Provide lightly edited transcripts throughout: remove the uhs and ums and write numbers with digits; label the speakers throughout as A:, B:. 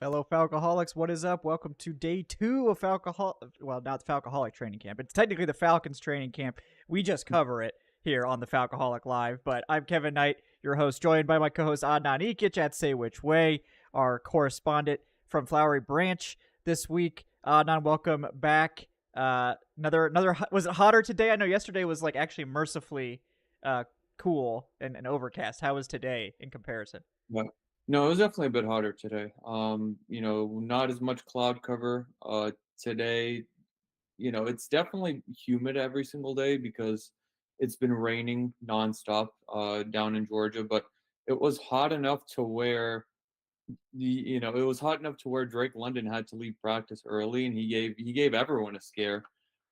A: Fellow Falcoholics, what is up? Welcome to day 2 of not the Falcoholic training camp. It's technically the Falcons training camp. We just cover it here on the Falcoholic Live. But I'm Kevin Knight, your host, joined by my co-host Adnan Ikic at Say Which Way, our correspondent from Flowery Branch this week. Adnan, welcome back. Another. Was it hotter today? I know yesterday was like actually mercifully cool and overcast. How was today in comparison?
B: Yeah. No, it was definitely a bit hotter today. Not as much cloud cover. Today, it's definitely humid every single day because it's been raining nonstop down in Georgia, but it was hot enough to where it was hot enough to where Drake London had to leave practice early, and he gave everyone a scare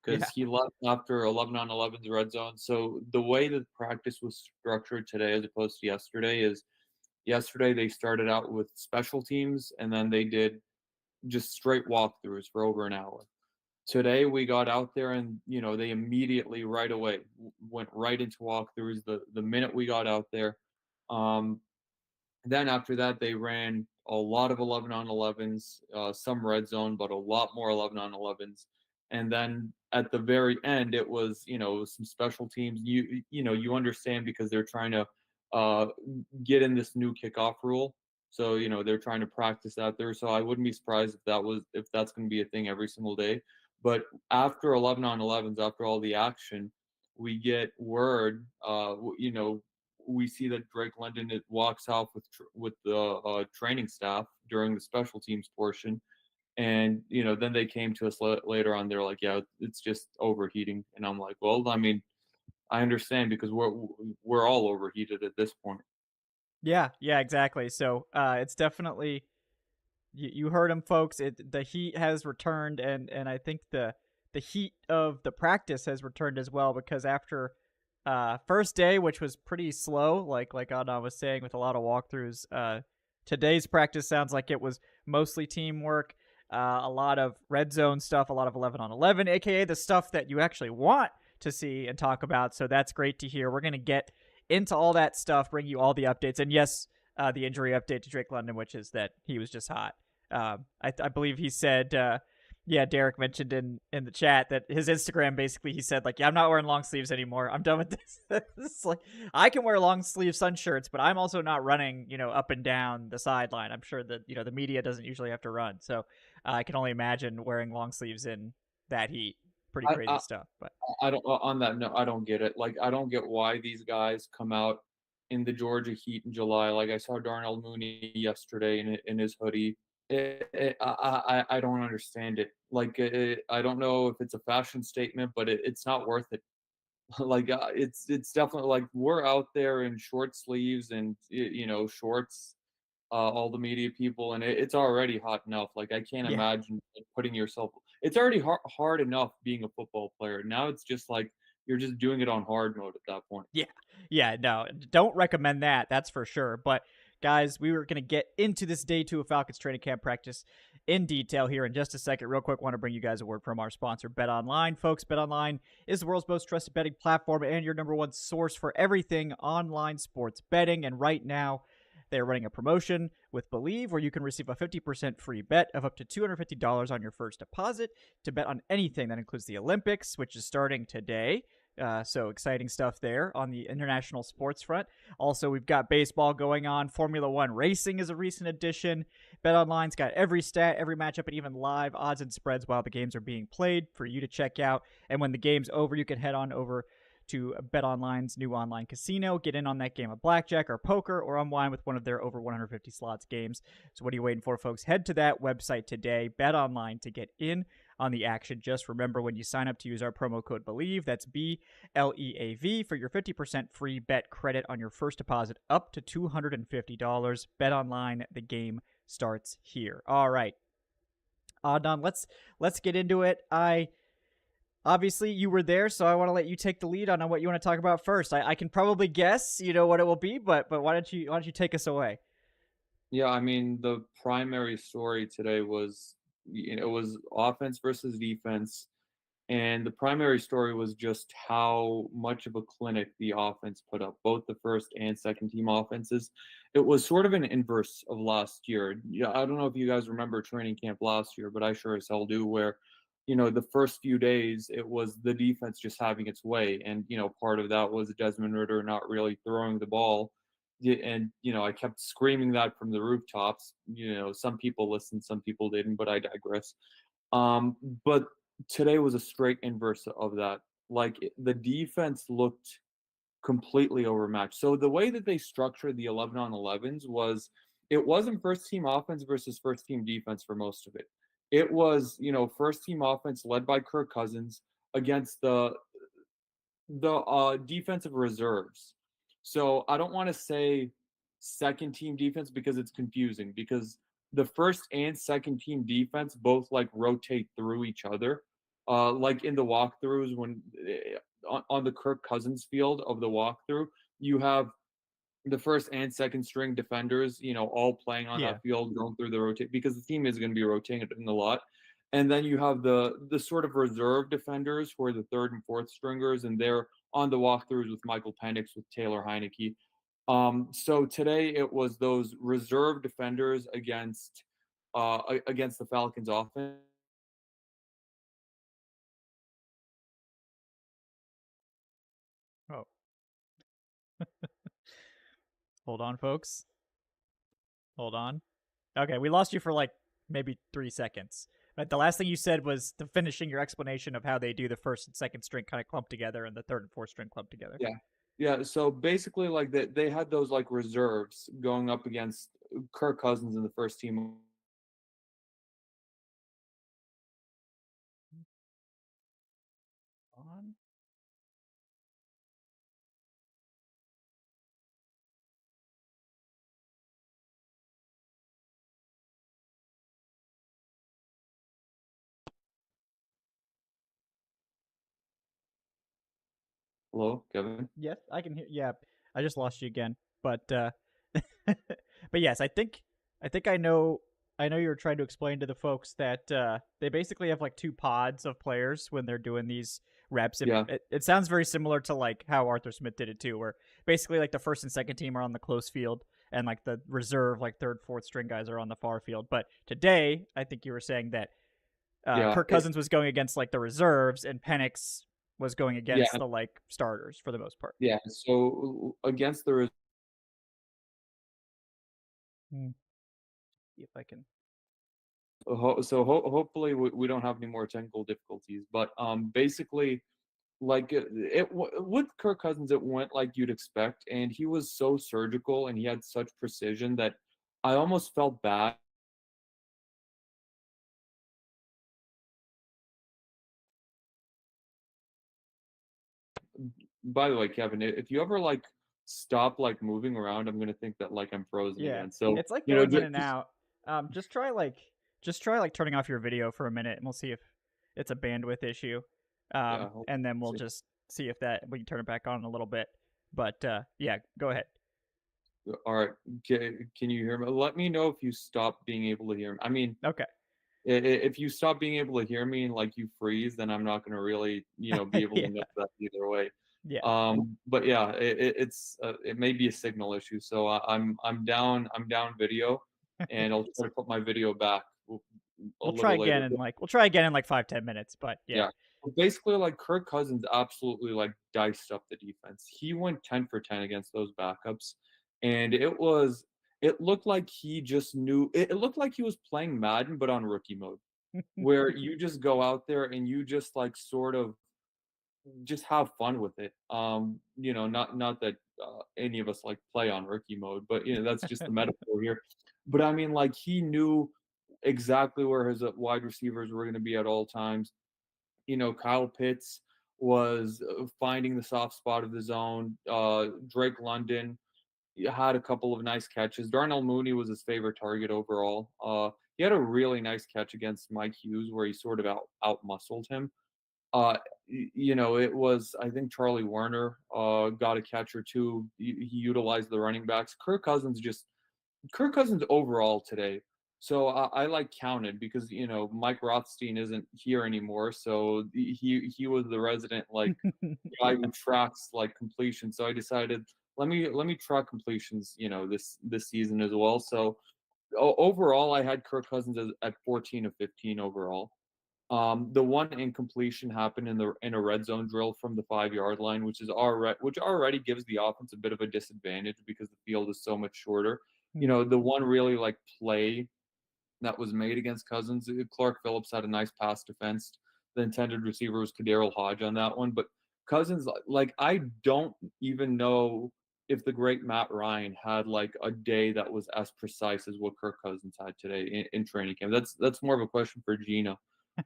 B: because
A: Yeah.
B: he left after 11 on 11's red zone. So the way that practice was structured today, as opposed to yesterday, is yesterday they started out with special teams and then they did just straight walkthroughs for over an hour. Today we got out there and they immediately right away went right into walkthroughs the minute we got out there. Um, then after that they ran a lot of 11 on 11s, some red zone, but a lot more 11 on 11s. And then at the very end, it was some special teams. You understand because they're trying to uh, get in this new kickoff rule. So they're trying to practice out there. So I wouldn't be surprised if that's going to be a thing every single day. But after 11 on 11s, after all the action, we get word. We see that Drake London walks off with the training staff during the special teams portion, and then they came to us later on. They're like, "Yeah, it's just overheating," and I'm like, "Well, I mean, I understand because we're all overheated at this point."
A: Yeah, exactly. So it's definitely you heard him, folks. The heat has returned, and I think the heat of the practice has returned as well because after first day, which was pretty slow, like Anna was saying, with a lot of walkthroughs. Today's practice sounds like it was mostly teamwork, a lot of red zone stuff, a lot of 11 on 11, aka the stuff that you actually want to see and talk about. So that's great to hear. We're gonna get into all that stuff, bring you all the updates, and yes, the injury update to Drake London, which is that he was just hot. I believe he said, yeah, Derek mentioned in the chat that his Instagram basically he said like, yeah, I'm not wearing long sleeves anymore. I'm done with this. It's like I can wear long sleeve sun shirts, but I'm also not running, up and down the sideline. I'm sure that the media doesn't usually have to run, so I can only imagine wearing long sleeves in that heat. Pretty
B: I,
A: crazy
B: I
A: stuff, but
B: I don't on that note, I don't get it. Like, I don't get why these guys come out in the Georgia heat in July. Like, I saw Darnell Mooney yesterday in his hoodie. I don't understand it. Like, I don't know if it's a fashion statement, but it's not worth it. Like, it's definitely like we're out there in short sleeves and shorts, all the media people, and it's already hot enough. Like, I can't
A: yeah.
B: imagine like, putting yourself. It's already hard enough being a football player. Now it's just like you're just doing it on hard mode at that point.
A: Yeah. Yeah, no, don't recommend that. That's for sure. But guys, we were going to get into this day 2 of Falcons training camp practice in detail here in just a second. Real quick, want to bring you guys a word from our sponsor, Bet Online. Folks, Bet Online is the world's most trusted betting platform and your number one source for everything online sports betting. And right now, they're running a promotion with Believe where you can receive a 50% free bet of up to $250 on your first deposit to bet on anything that includes the Olympics, which is starting today. So exciting stuff there on the international sports front. Also, we've got baseball going on. Formula One racing is a recent addition. BetOnline's got every stat, every matchup, and even live odds and spreads while the games are being played for you to check out. And when the game's over, you can head on over to BetOnline's new online casino, get in on that game of blackjack or poker, or unwind with one of their over 150 slots games. So what are you waiting for, folks? Head to that website today, BetOnline, to get in on the action. Just remember when you sign up to use our promo code BELIEVE, that's BLEAV, for your 50% free bet credit on your first deposit up to $250. Bet Online, the game starts here. All right. Don, let's get into it. I obviously you were there, so I want to let you take the lead on what you want to talk about first. I can probably guess, what it will be, but why don't you take us away?
B: Yeah, I mean the primary story today was it was offense versus defense, And the primary story was just how much of a clinic the offense put up, both the first and second team offenses. It was sort of an inverse of last year. Yeah, I don't know if you guys remember training camp last year, but I sure as hell do, where, the first few days it was the defense just having its way. And, part of that was Desmond Ritter not really throwing the ball. And, I kept screaming that from the rooftops. Some people listened, some people didn't, but I digress. But today was a straight inverse of that. Like the defense looked completely overmatched. So the way that they structured the 11 on 11s was it wasn't first team offense versus first team defense for most of it. It was, first team offense led by Kirk Cousins against the defensive reserves. So I don't want to say second team defense because it's confusing because the first and second team defense both like rotate through each other. Like in the walkthroughs on the Kirk Cousins field of the walkthrough, you have the first and second string defenders, all playing on
A: Yeah.
B: that field, going through the rotate because the team is going to be rotating a lot. And then you have the sort of reserve defenders who are the third and fourth stringers, and they're on the walkthroughs with Michael Penix, with Taylor Heineke. So today it was those reserve defenders against the Falcons offense.
A: Oh, hold on, folks. Hold on. Okay, we lost you for like maybe 3 seconds. But the last thing you said was the finishing your explanation of how they do the first and second string kind of clump together and the third and fourth string clump together.
B: Yeah. Yeah, so basically, like they had those like reserves going up against Kirk Cousins in the first team.
A: On.
B: Hello, Kevin.
A: Yes, I can hear. Yeah, I just lost you again. But but yes, I think I know you were trying to explain to the folks that they basically have like two pods of players when they're doing these reps. It,
B: Yeah,
A: it, it sounds very similar to like how Arthur Smith did it too, where basically like the first and second team are on the close field and like the reserve, like third, fourth string guys are on the far field. But today, I think you were saying that
B: yeah,
A: Kirk Cousins was going against like the reserves and Penix was going against
B: yeah,
A: the like starters for the most part.
B: yeah. So against the
A: Hmm. See if I can.
B: hopefully we don't have any more technical difficulties. But basically, like with Kirk Cousins, it went like you'd expect, and he was so surgical and he had such precision that I almost felt bad. By the way, Kevin, if you ever like stop like moving around, I'm gonna think that like I'm frozen
A: Yeah,
B: again. So
A: it's like going in and
B: just
A: out. Just try like turning off your video for a minute, and we'll see if it's a bandwidth issue.
B: yeah.
A: And then we'll
B: See.
A: just see if that we can turn it back on in a little bit. But yeah, go ahead.
B: All right. Can you hear me? Let me know if you stop being able to hear me. I mean,
A: Okay.
B: if you stop being able to hear me and like you freeze, then I'm not going to really, be able
A: Yeah.
B: to know that either way.
A: Yeah.
B: But yeah, it may be a signal issue. So I'm down video, and I'll try to put my video back a little later.
A: We'll try again in like 5-10 minutes. But yeah.
B: Yeah. But basically, like Kirk Cousins absolutely like diced up the defense. He went 10 for 10 against those backups. And it looked like he just knew it looked like he was playing Madden, but on rookie mode, where you just go out there and you just like sort of just have fun with it. Not that any of us like play on rookie mode, but that's just the metaphor here. But I mean, like he knew exactly where his wide receivers were going to be at all times. Kyle Pitts was finding the soft spot of the zone. Drake London had a couple of nice catches. Darnell Mooney was his favorite target overall. He had a really nice catch against Mike Hughes where he sort of out muscled him. It was I think Charlie Warner got a catch or two. He utilized the running backs. Kirk Cousins overall today So I like counted because Mike Rothstein isn't here anymore, so he was the resident like guy who tracks like completion. So I decided let me track completions, this season as well. So overall, I had Kirk Cousins at 14 of 15 overall. The one incompletion happened in a red zone drill from the 5 yard line, which already gives the offense a bit of a disadvantage because the field is so much shorter. The one really like play that was made against Cousins, Clark Phillips had a nice pass defense. The intended receiver was Kaderil Hodge on that one, but Cousins, like I don't even know if the great Matt Ryan had like a day that was as precise as what Kirk Cousins had today in training camp. That's more of a question for Gina,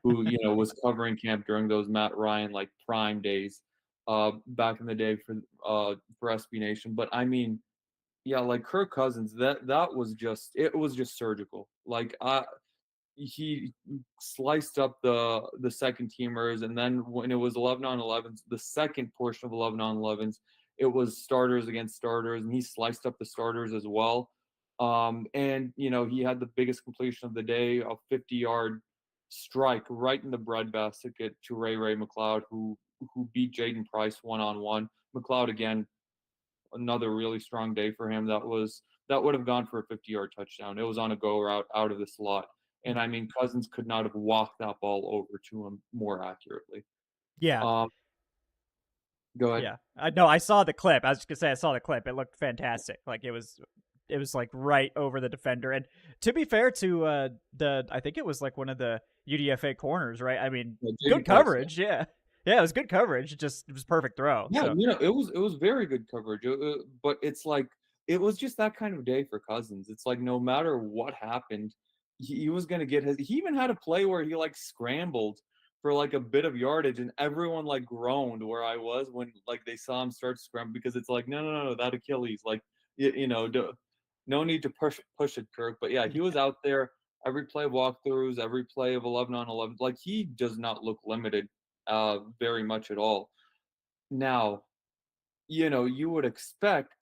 B: who was covering camp during those Matt Ryan like prime days, back in the day for SB Nation. But I mean, yeah, like Kirk Cousins, that was just surgical. Like he sliced up the second teamers, and then when it was 11 on 11s, the second portion of 11 on 11s, it was starters against starters, and he sliced up the starters as well. And he had the biggest completion of the day, a 50-yard strike right in the breadbasket to Ray McLeod, who beat Jaden Price one-on-one. McLeod again, another really strong day for him. That would have gone for a 50-yard touchdown. It was on a go route out of the slot. And I mean, Cousins could not have walked that ball over to him more accurately.
A: Yeah.
B: Um, Go ahead.
A: Yeah. No, I saw the clip. I was just gonna say I saw the clip. It looked fantastic. Like it was like right over the defender. And to be fair to the I think it was like one of the UDFA corners, right? I mean,
B: Yeah,
A: good
B: Jaden Price.
A: coverage. Yeah. Yeah, it was good coverage. It was perfect throw.
B: Yeah,
A: So
B: it was very good coverage. But it's like it was just that kind of day for Cousins. It's like no matter what happened, he was gonna get his. He even had a play where he like scrambled for like a bit of yardage, and everyone like groaned where I was when like they saw him start scrambling because it's like no, that Achilles, like no need to push it, Kirk. But yeah, he was out there every play walkthroughs, every play of 11 on 11. Like he does not look limited very much at all. Now, you would expect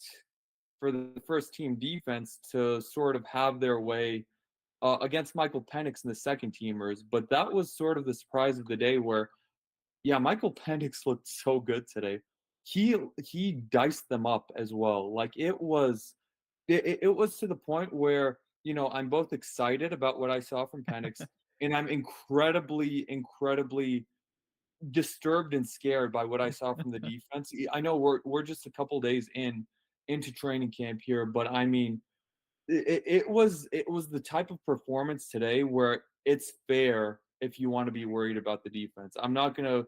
B: for the first team defense to sort of have their way against Michael Penix and the second teamers, but that was sort of the surprise of the day where, yeah, Michael Penix looked so good today. He diced them up as well. Like it was to the point where I'm both excited about what I saw from Penix, and I'm incredibly disturbed and scared by what I saw from the defense. I know we're just a couple days into training camp here, but I mean, it was the type of performance today where it's fair if you want to be worried about the defense. I'm not gonna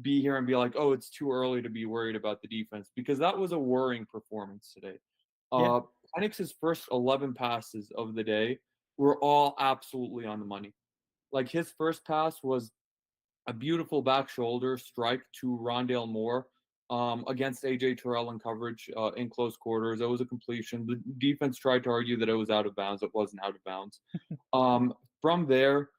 B: be here and be like, oh, it's too early to be worried about the defense because that was a worrying performance today.
A: yeah.
B: Uh, Penix's first 11 passes of the day were all absolutely on the money. Like his first pass was a beautiful back shoulder strike to Rondale Moore against AJ Terrell in coverage in close quarters. It was a completion. The defense tried to argue that it was out of bounds. It wasn't out of bounds. From there,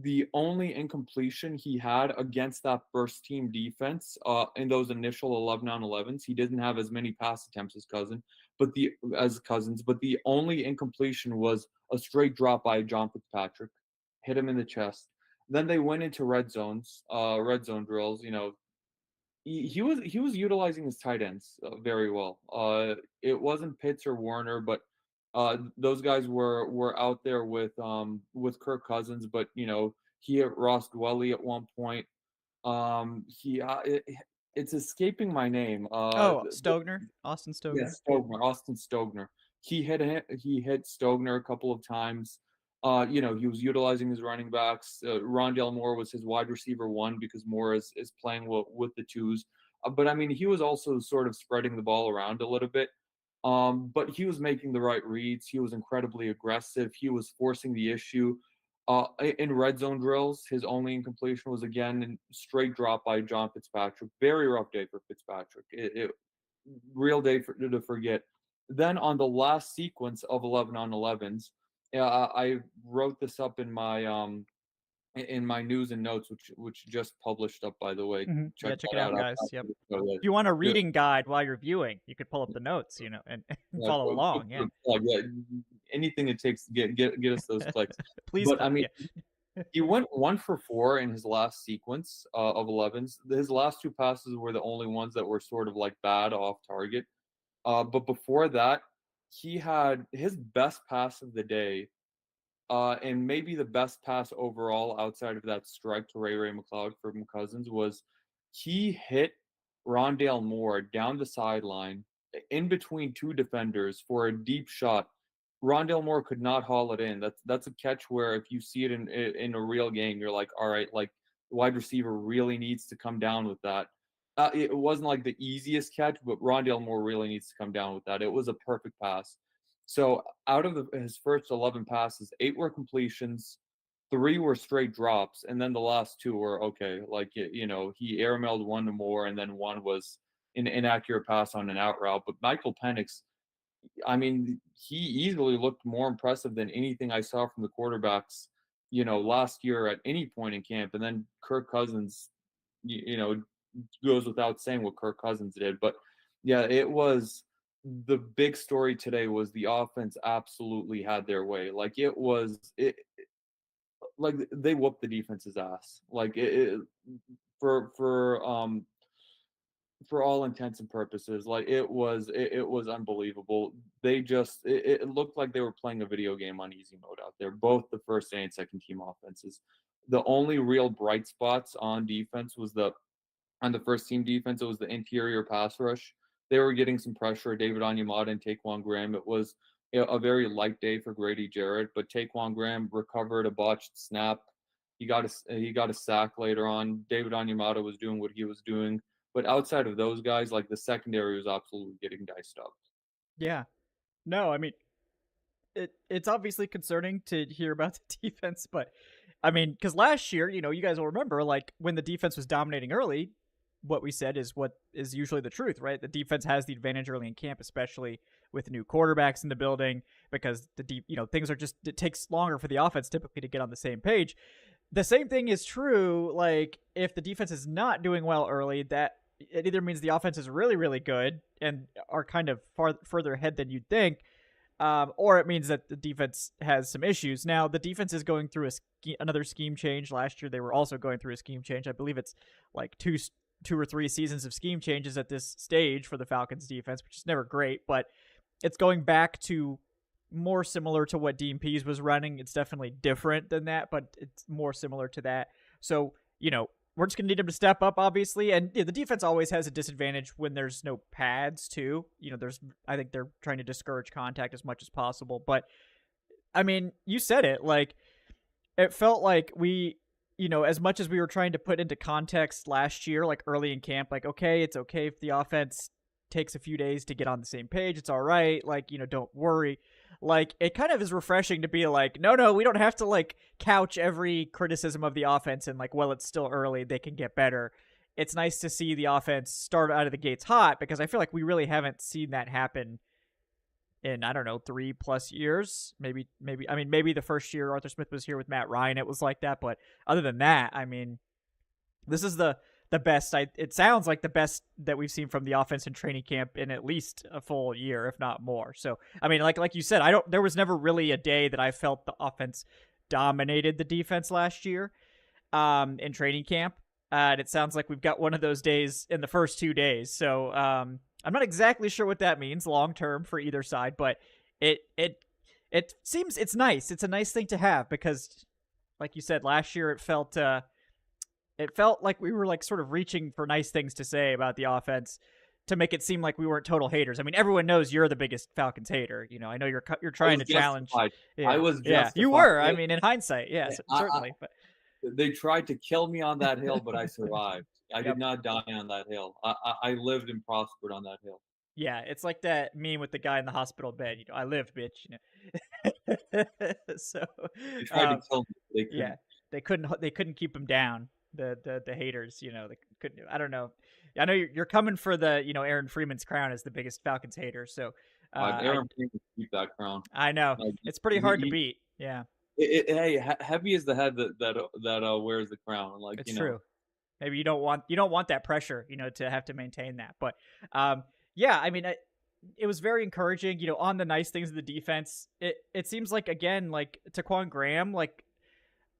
B: the only incompletion he had against that first team defense in those initial 11 on 11s, he didn't have as many pass attempts as Cousins, but the only incompletion was a straight drop by John Fitzpatrick, hit him in the chest. Then they went into red zone drills. He was utilizing his tight ends very well. It wasn't Pitts or Warner, but those guys were out there with Kirk Cousins. But he hit Ross Dwelly at one point. It's escaping my name.
A: Oh, Stogner, Austin Stogner.
B: Yes, Stogner, Austin Stogner. He hit Stogner a couple of times. He was utilizing his running backs. Rondale Moore was his wide receiver one because Moore is playing with the twos. But I mean, he was also sort of spreading the ball around a little bit. But he was making the right reads. He was incredibly aggressive. He was forcing the issue. In red zone drills, his only incompletion was again in straight drop by John Fitzpatrick. Very rough day for Fitzpatrick. Real day to forget. Then on the last sequence of 11 on 11s, I wrote this up in my news and notes, which just published up by the way. Check
A: Yeah, check it
B: that
A: out,
B: out
A: guys. Yep.
B: after the show.
A: If you want a
B: Yeah,
A: reading guide while you're viewing, you could pull up the notes, and
B: yeah,
A: follow along. Yeah.
B: yeah, anything it takes to get us those clicks.
A: Please
B: But I
A: click.
B: mean,
A: Yeah.
B: he went 1 for 4 in his last sequence of 11s. His last 2 passes were the only ones that were sort of like bad off target. But before that, he had his best pass of the day, and maybe the best pass overall outside of that strike to Ray McLeod from Cousins was he hit Rondale Moore down the sideline in between two defenders for a deep shot. Rondale Moore could not haul it in. That's a catch where if you see it in a real game, you're like, all right, like the wide receiver really needs to come down with that. It wasn't like the easiest catch, but Rondale Moore really needs to come down with that. It was a perfect pass. So out of his first 11 passes, 8 were completions, 3 were straight drops, and then the last 2 were okay. Like he airmailed one to Moore, and then one was an inaccurate pass on an out route. But Michael Penix, I mean, he easily looked more impressive than anything I saw from the quarterbacks, last year at any point in camp. And then Kirk Cousins, goes without saying what Kirk Cousins did. But yeah, it was the big story today was the offense absolutely had their way. Like like they whooped the defense's ass. Like for for all intents and purposes, like it was unbelievable. It looked like they were playing a video game on easy mode out there, both the first and second team offenses. The only real bright spots on defense was on the first team defense, it was the interior pass rush. They were getting some pressure. David Onyemata and Taquan Graham. It was a very light day for Grady Jarrett, but Taquan Graham recovered a botched snap. He got a sack later on. David Onyemata was doing what he was doing, but outside of those guys, like the secondary was absolutely getting diced up.
A: Yeah. No, I mean, it's obviously concerning to hear about the defense, but I mean, because last year, you guys will remember, like when the defense was dominating early, what we said is what is usually the truth, right? The defense has the advantage early in camp, especially with new quarterbacks in the building, because things are just, it takes longer for the offense typically to get on the same page. The same thing is true, like if the defense is not doing well early, that it either means the offense is really, really good and are kind of further ahead than you'd think, or it means that the defense has some issues. Now, the defense is going through another scheme change. Last year, they were also going through a scheme change. I believe it's like two or three seasons of scheme changes at this stage for the Falcons defense, which is never great, but it's going back to more similar to what Dean Pease was running. It's definitely different than that, but it's more similar to that. So, we're just going to need him to step up, obviously. And the defense always has a disadvantage when there's no pads, too. I think they're trying to discourage contact as much as possible. But, I mean, you said it. Like, it felt like we, as much as we were trying to put into context last year, like early in camp, like, okay, it's okay if the offense takes a few days to get on the same page. It's all right. Like, don't worry. Like, it kind of is refreshing to be like, no, we don't have to like couch every criticism of the offense and like, well, it's still early, they can get better. It's nice to see the offense start out of the gates hot, because I feel like we really haven't seen that happen in, I don't know, 3+ years. Maybe the first year Arthur Smith was here with Matt Ryan, it was like that. But other than that, I mean, this is the best. It sounds like the best that we've seen from the offense in training camp in at least a full year, if not more. So, I mean, like you said, there was never really a day that I felt the offense dominated the defense last year in training camp. And it sounds like we've got one of those days in the first 2 days. So, I'm not exactly sure what that means long term for either side, but it seems it's nice. It's a nice thing to have, because, like you said, last year it felt like we were like sort of reaching for nice things to say about the offense to make it seem like we weren't total haters. I mean, everyone knows you're the biggest Falcons hater. I know you're trying to challenge. Yeah,
B: I was
A: yeah,
B: justified.
A: you were. I mean, in hindsight, yes, certainly. But
B: they tried to kill me on that hill, but I survived. I
A: Yep.
B: did not die on that hill. I lived and prospered on that hill.
A: Yeah, it's like that meme with the guy in the hospital bed. I lived, bitch. So
B: They tried to kill me. They couldn't.
A: yeah, they couldn't keep him down. The haters, they couldn't. I don't know. I know you're coming for the Aaron Freeman's crown as the biggest Falcons hater. So
B: Aaron Freeman keep that crown.
A: I know
B: Like,
A: it's pretty hard to beat. Yeah,
B: hey, heavy is the head that wears the crown. Like,
A: it's true. Maybe you don't want that pressure, to have to maintain that. But yeah, I mean, it was very encouraging. On the nice things of the defense, it seems like again like Taquan Graham, like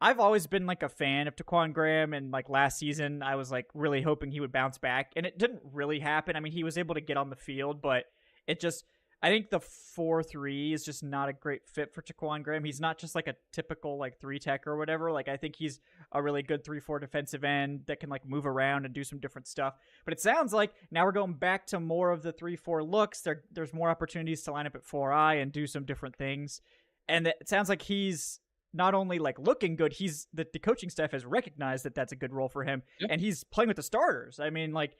A: I've always been like a fan of Taquan Graham, and like last season, I was like really hoping he would bounce back, and it didn't really happen. I mean, he was able to get on the field, but it just, I think the 4-3 is just not a great fit for Taquan Graham. He's not just like a typical like three tech or whatever. Like I think he's a really good 3-4 defensive end that can like move around and do some different stuff. But it sounds like now we're going back to more of the 3-4 looks. There's more opportunities to line up at 4-eye and do some different things, and it sounds like he's not only like looking good, he's the coaching staff has recognized that that's a good role for him,
B: Yeah.
A: and he's playing with the starters. I mean, like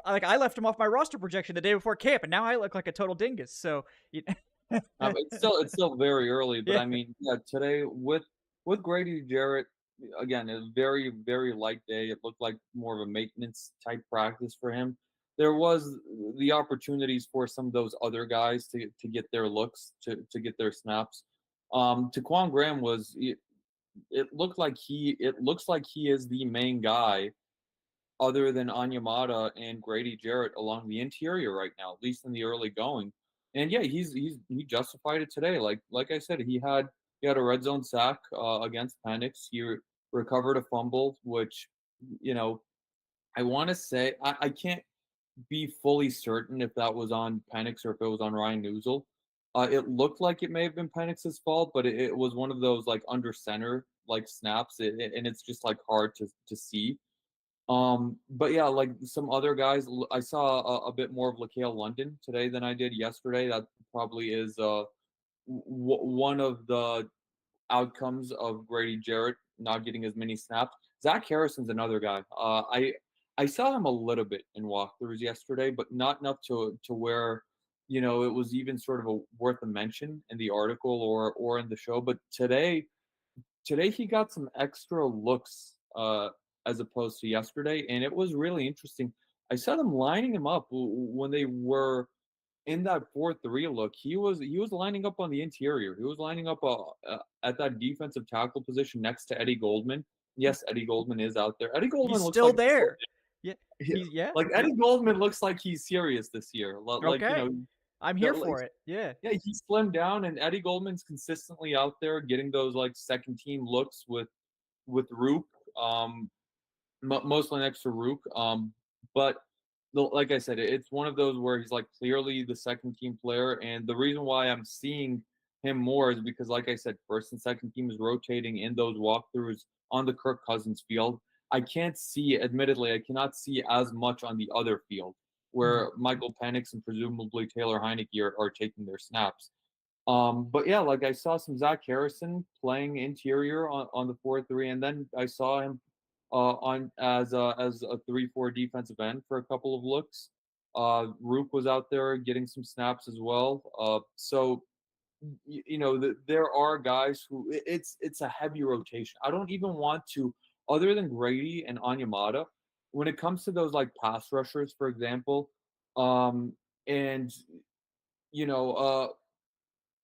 A: I left him off my roster projection the day before camp, and now I look like a total dingus. So,
B: It's still very early, but
A: yeah.
B: I mean, yeah, today with Grady Jarrett, again, a very very light day. It looked like more of a maintenance type practice for him. There was the opportunities for some of those other guys to get their looks, to get their snaps. Taquan Graham it looks like he is the main guy other than Anyamata and Grady Jarrett along the interior right now, at least in the early going. And yeah, he justified it today. Like I said, he had a red zone sack against Penix. Recovered a fumble, which you know I want to say I can't be fully certain if that was on Penix or if it was on Ryan Newsel. It looked like it may have been Penix's fault, but it was one of those like under center like snaps, and it's just like hard to see. But yeah, like some other guys, I saw a bit more of LaCale London today than I did yesterday. That probably is one of the outcomes of Grady Jarrett not getting as many snaps. Zach Harrison's another guy. I saw him a little bit in walkthroughs yesterday, but not enough to where it was even sort of worth a mention in the article or in the show. But today he got some extra looks as opposed to yesterday, and it was really interesting. I saw them lining him up when they were in that 4-3 look. He was lining up on the interior. He was lining up at that defensive tackle position next to Eddie Goldman. Yes, Eddie Goldman is out there. Eddie
A: He's
B: Goldman looks
A: still
B: like
A: there. Yeah. Yeah.
B: like
A: Yeah.
B: Eddie Goldman looks like he's serious this year. Like
A: Okay. I'm here
B: like,
A: for it. Yeah.
B: yeah, he slimmed down, and Eddie Goldman's consistently out there getting those like second team looks with Rook, mostly next to Rook. But like I said, it's one of those where he's like clearly the second team player, and the reason why I'm seeing him more is because, like I said, first and second team is rotating in those walkthroughs on the Kirk Cousins field. I can't see, admittedly, I cannot see as much on the other field
A: Mhm.
B: where Michael Penix and presumably Taylor Heineke are taking their snaps. But yeah, like I saw some Zach Harrison playing interior on the 4-3, and then I saw him on as a 3-4 defensive end for a couple of looks. Rook was out there getting some snaps as well. So there are guys who it's a heavy rotation. I don't even want to, other than Grady and Anyamata, when it comes to those like pass rushers, for example, and you know,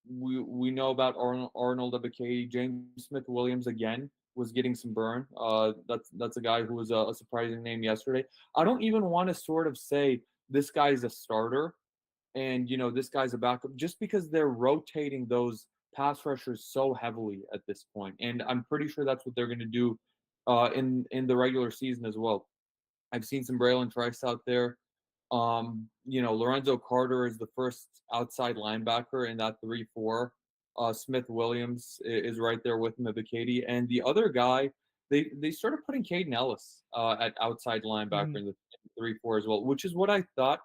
B: we know about Arnold Ebiketie. James Smith Williams again was getting some burn. That's a guy who was a surprising name yesterday. I don't even want to sort of say this guy's a starter and this guy's a backup just because they're rotating those pass rushers so heavily at this point, and I'm pretty sure that's what they're going to do in the regular season as well. I've seen some Braylon Trice out there. Lorenzo Carter is the first outside linebacker in that 3-4. Smith Williams is right there with him at Katie. And the other guy, they started putting Caden Ellis at outside linebacker
A: Mhm.
B: in the 3-4 as well, which is what I thought.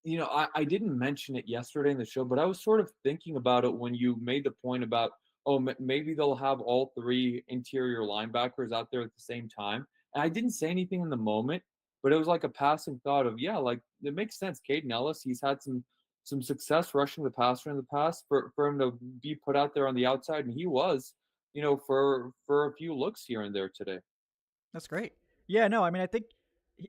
B: I didn't mention it yesterday in the show, but I was sort of thinking about it when you made the point about, oh, maybe they'll have all three interior linebackers out there at the same time. And I didn't say anything in the moment, but it was like a passing thought of, yeah, like it makes sense. Caden Ellis, he's had some success rushing the passer in the past for him to be put out there on the outside, and he was, for a few looks here and there today.
A: That's great. Yeah, no, I mean, I think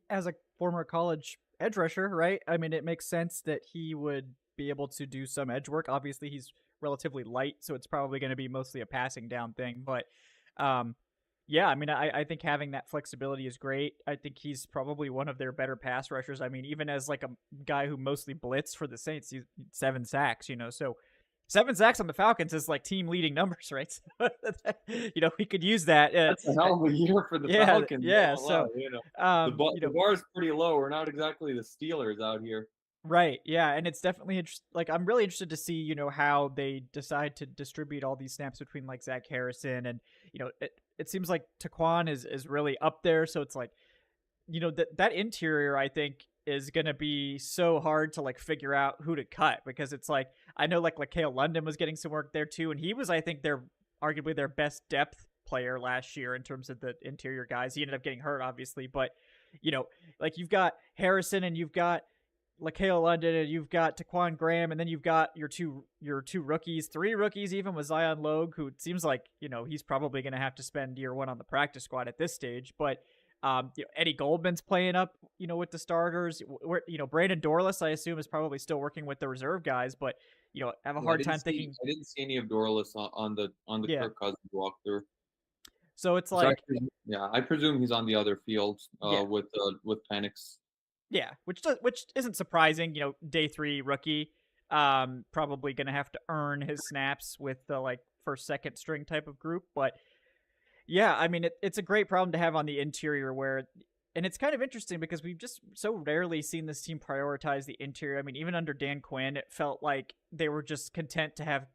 A: as a former college edge rusher, right? I mean, it makes sense that he would be able to do some edge work. Obviously, he's relatively light, so it's probably going to be mostly a passing down thing. But um, Yeah, I mean, I think having that flexibility is great. I think he's probably one of their better pass rushers. I mean, even as like a guy who mostly blitz for the Saints, he's 7 sacks, so 7 sacks on the Falcons is like team leading numbers, right? So, we could use that.
B: That's a hell of a year for the
A: Yeah,
B: Falcons.
A: yeah.
B: Oh, wow,
A: So,
B: the bar is pretty low. We're not exactly the Steelers out here.
A: right, yeah, and it's definitely like I'm really interested to see how they decide to distribute all these snaps between like Zach Harrison and it seems like Taquan is really up there, so it's like that interior I think is gonna be so hard to like figure out who to cut because it's like I know like Lakeil London was getting some work there too, and he was I think their arguably their best depth player last year in terms of the interior guys. He ended up getting hurt obviously, but like you've got Harrison and you've got Lakeil London and you've got Taquan Graham and then you've got your two rookies, three rookies even with Zion Logue, who it seems like he's probably going to have to spend year one on the practice squad at this stage. But Eddie Goldman's playing up, with the starters. Brandon Dorless, I assume, is probably still working with the reserve guys, but I have a
B: Yeah,
A: hard time thinking.
B: I didn't see any of Dorless on the
A: Yeah,
B: Kirk Cousins walkthrough.
A: so it's
B: So
A: like,
B: I presume he's on the other field
A: yeah,
B: with Penix.
A: yeah, which isn't surprising. Day three rookie, probably gonna have to earn his snaps with the like first, second string type of group, but yeah, I mean, it's a great problem to have on the interior and it's kind of interesting because we've just so rarely seen this team prioritize the interior. I mean, even under Dan Quinn, it felt like they were just content to have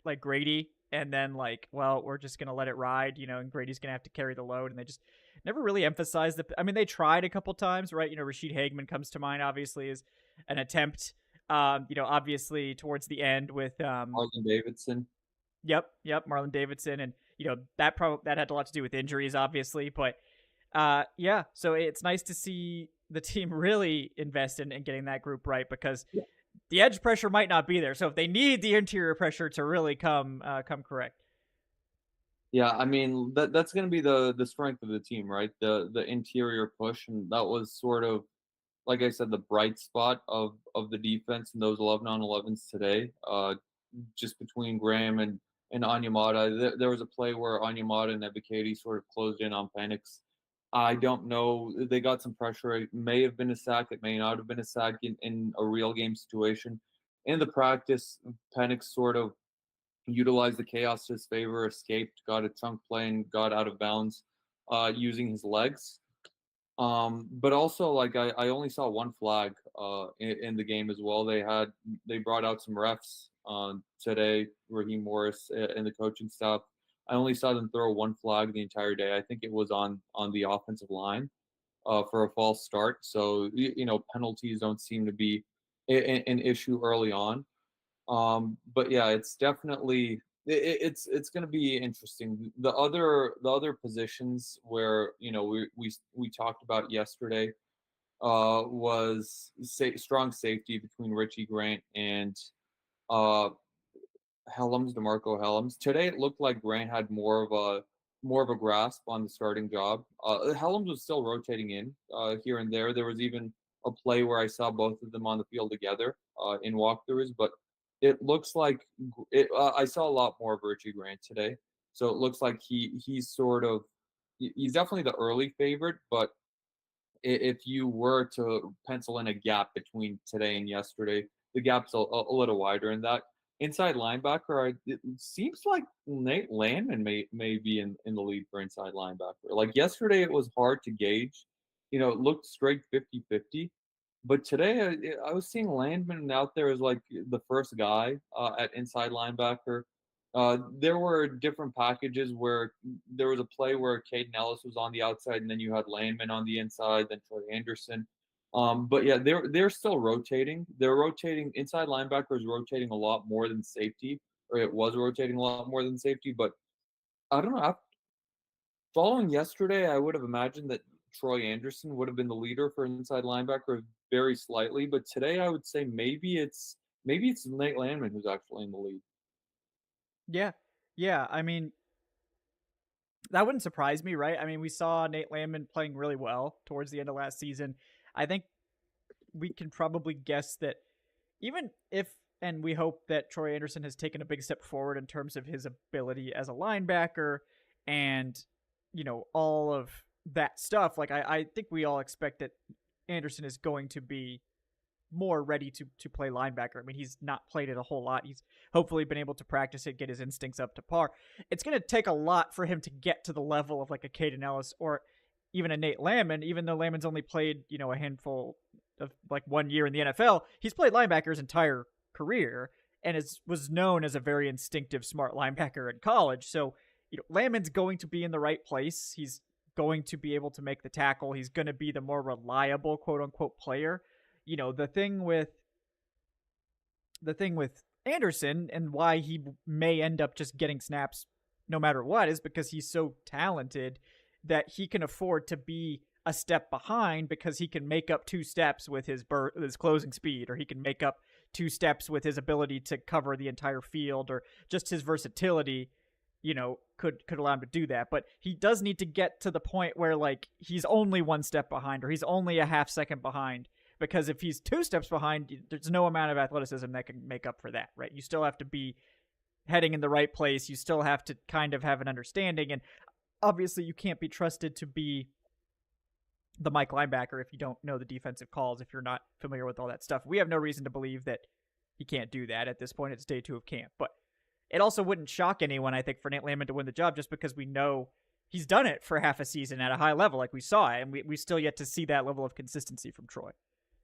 A: like Grady and then like, well, we're just going to let it ride, and Grady's going to have to carry the load. And they just never really emphasized I mean, they tried a couple times, right? Rashid Hageman comes to mind, obviously, as an attempt, obviously towards the end with,
B: Marlon Davidson.
A: Yep, Marlon Davidson, and that had a lot to do with injuries, obviously, but yeah, so it's nice to see the team really invest in getting that group right because the edge pressure might not be there. So if they need the interior pressure to really come correct.
B: Yeah, I mean that's going to be the strength of the team, right? The interior push, and that was sort of like I said, the bright spot of the defense in those 11 on 11s today. Just between Graham and Anyamata, there was a play where Anyamata and Ebiketie sort of closed in on Penix. I don't know. They got some pressure. It may have been a sack. It may not have been a sack in a real game situation. In the practice, Penix sort of utilized the chaos to his favor, escaped, got a chunk play, and got out of bounds using his legs. But also, like I only saw one flag in the game as well. They brought out some refs today, Raheem Morris and the coaching staff. I only saw them throw one flag the entire day. I think it was on the offensive line for a false start. So penalties don't seem to be an issue early on. But yeah, it's definitely it's going to be interesting. The other positions where we talked about yesterday was strong safety between Richie Grant and uh DeMarco Helms. Today it looked like Grant had more of a grasp on the starting job. Helms was still rotating in here and there. There was even a play where I saw both of them on the field together in walkthroughs, but it looks like I saw a lot more of Richie Grant today. So it looks like he's definitely the early favorite, but if you were to pencil in a gap between today and yesterday, the gap's a little wider in that. Inside linebacker, it seems like Nate Landman may be in the lead for inside linebacker. Like yesterday, it was hard to gauge. It looked straight 50-50. But today, I was seeing Landman out there as like the first guy at inside linebacker. There were different packages where there was a play where Caden Ellis was on the outside, and then you had Landman on the inside, then Troy Anderson. But yeah, they're still rotating. They're rotating inside linebackers rotating a lot more than safety, or it was rotating a lot more than safety. But I don't know. Following yesterday, I would have imagined that Troy Anderson would have been the leader for inside linebacker very slightly. But today, I would say maybe it's Nate Landman who's actually in the lead.
A: Yeah, yeah. I mean, that wouldn't surprise me, right? I mean, we saw Nate Landman playing really well towards the end of last season. I think we can probably guess that even if, and we hope that Troy Anderson has taken a big step forward in terms of his ability as a linebacker and all of that stuff, like I think we all expect that Anderson is going to be more ready to play linebacker. I mean, he's not played it a whole lot. He's hopefully been able to practice it, get his instincts up to par. It's going to take a lot for him to get to the level of like a Caden Ellis or even a Nate Landman, even though Landman's only played, a handful of like 1 year in the NFL. He's played linebacker his entire career and was known as a very instinctive, smart linebacker in college. So, Landman's going to be in the right place. He's going to be able to make the tackle. He's going to be the more reliable, quote unquote, player. The thing with Anderson and why he may end up just getting snaps no matter what is because he's so talented that he can afford to be a step behind because he can make up 2 steps with his closing speed, or he can make up 2 steps with his ability to cover the entire field, or just his versatility, could allow him to do that. But he does need to get to the point where like he's only 1 step behind, or he's only a half second behind. Because if he's 2 steps behind, there's no amount of athleticism that can make up for that, right? You still have to be heading in the right place. You still have to kind of have an understanding. And obviously, you can't be trusted to be the Mike linebacker if you don't know the defensive calls, if you're not familiar with all that stuff. We have no reason to believe that he can't do that at this point. It's day 2 of camp. But it also wouldn't shock anyone, I think, for Nate Landman to win the job just because we know he's done it for half a season at a high level like we saw it. And we still yet to see that level of consistency from Troy.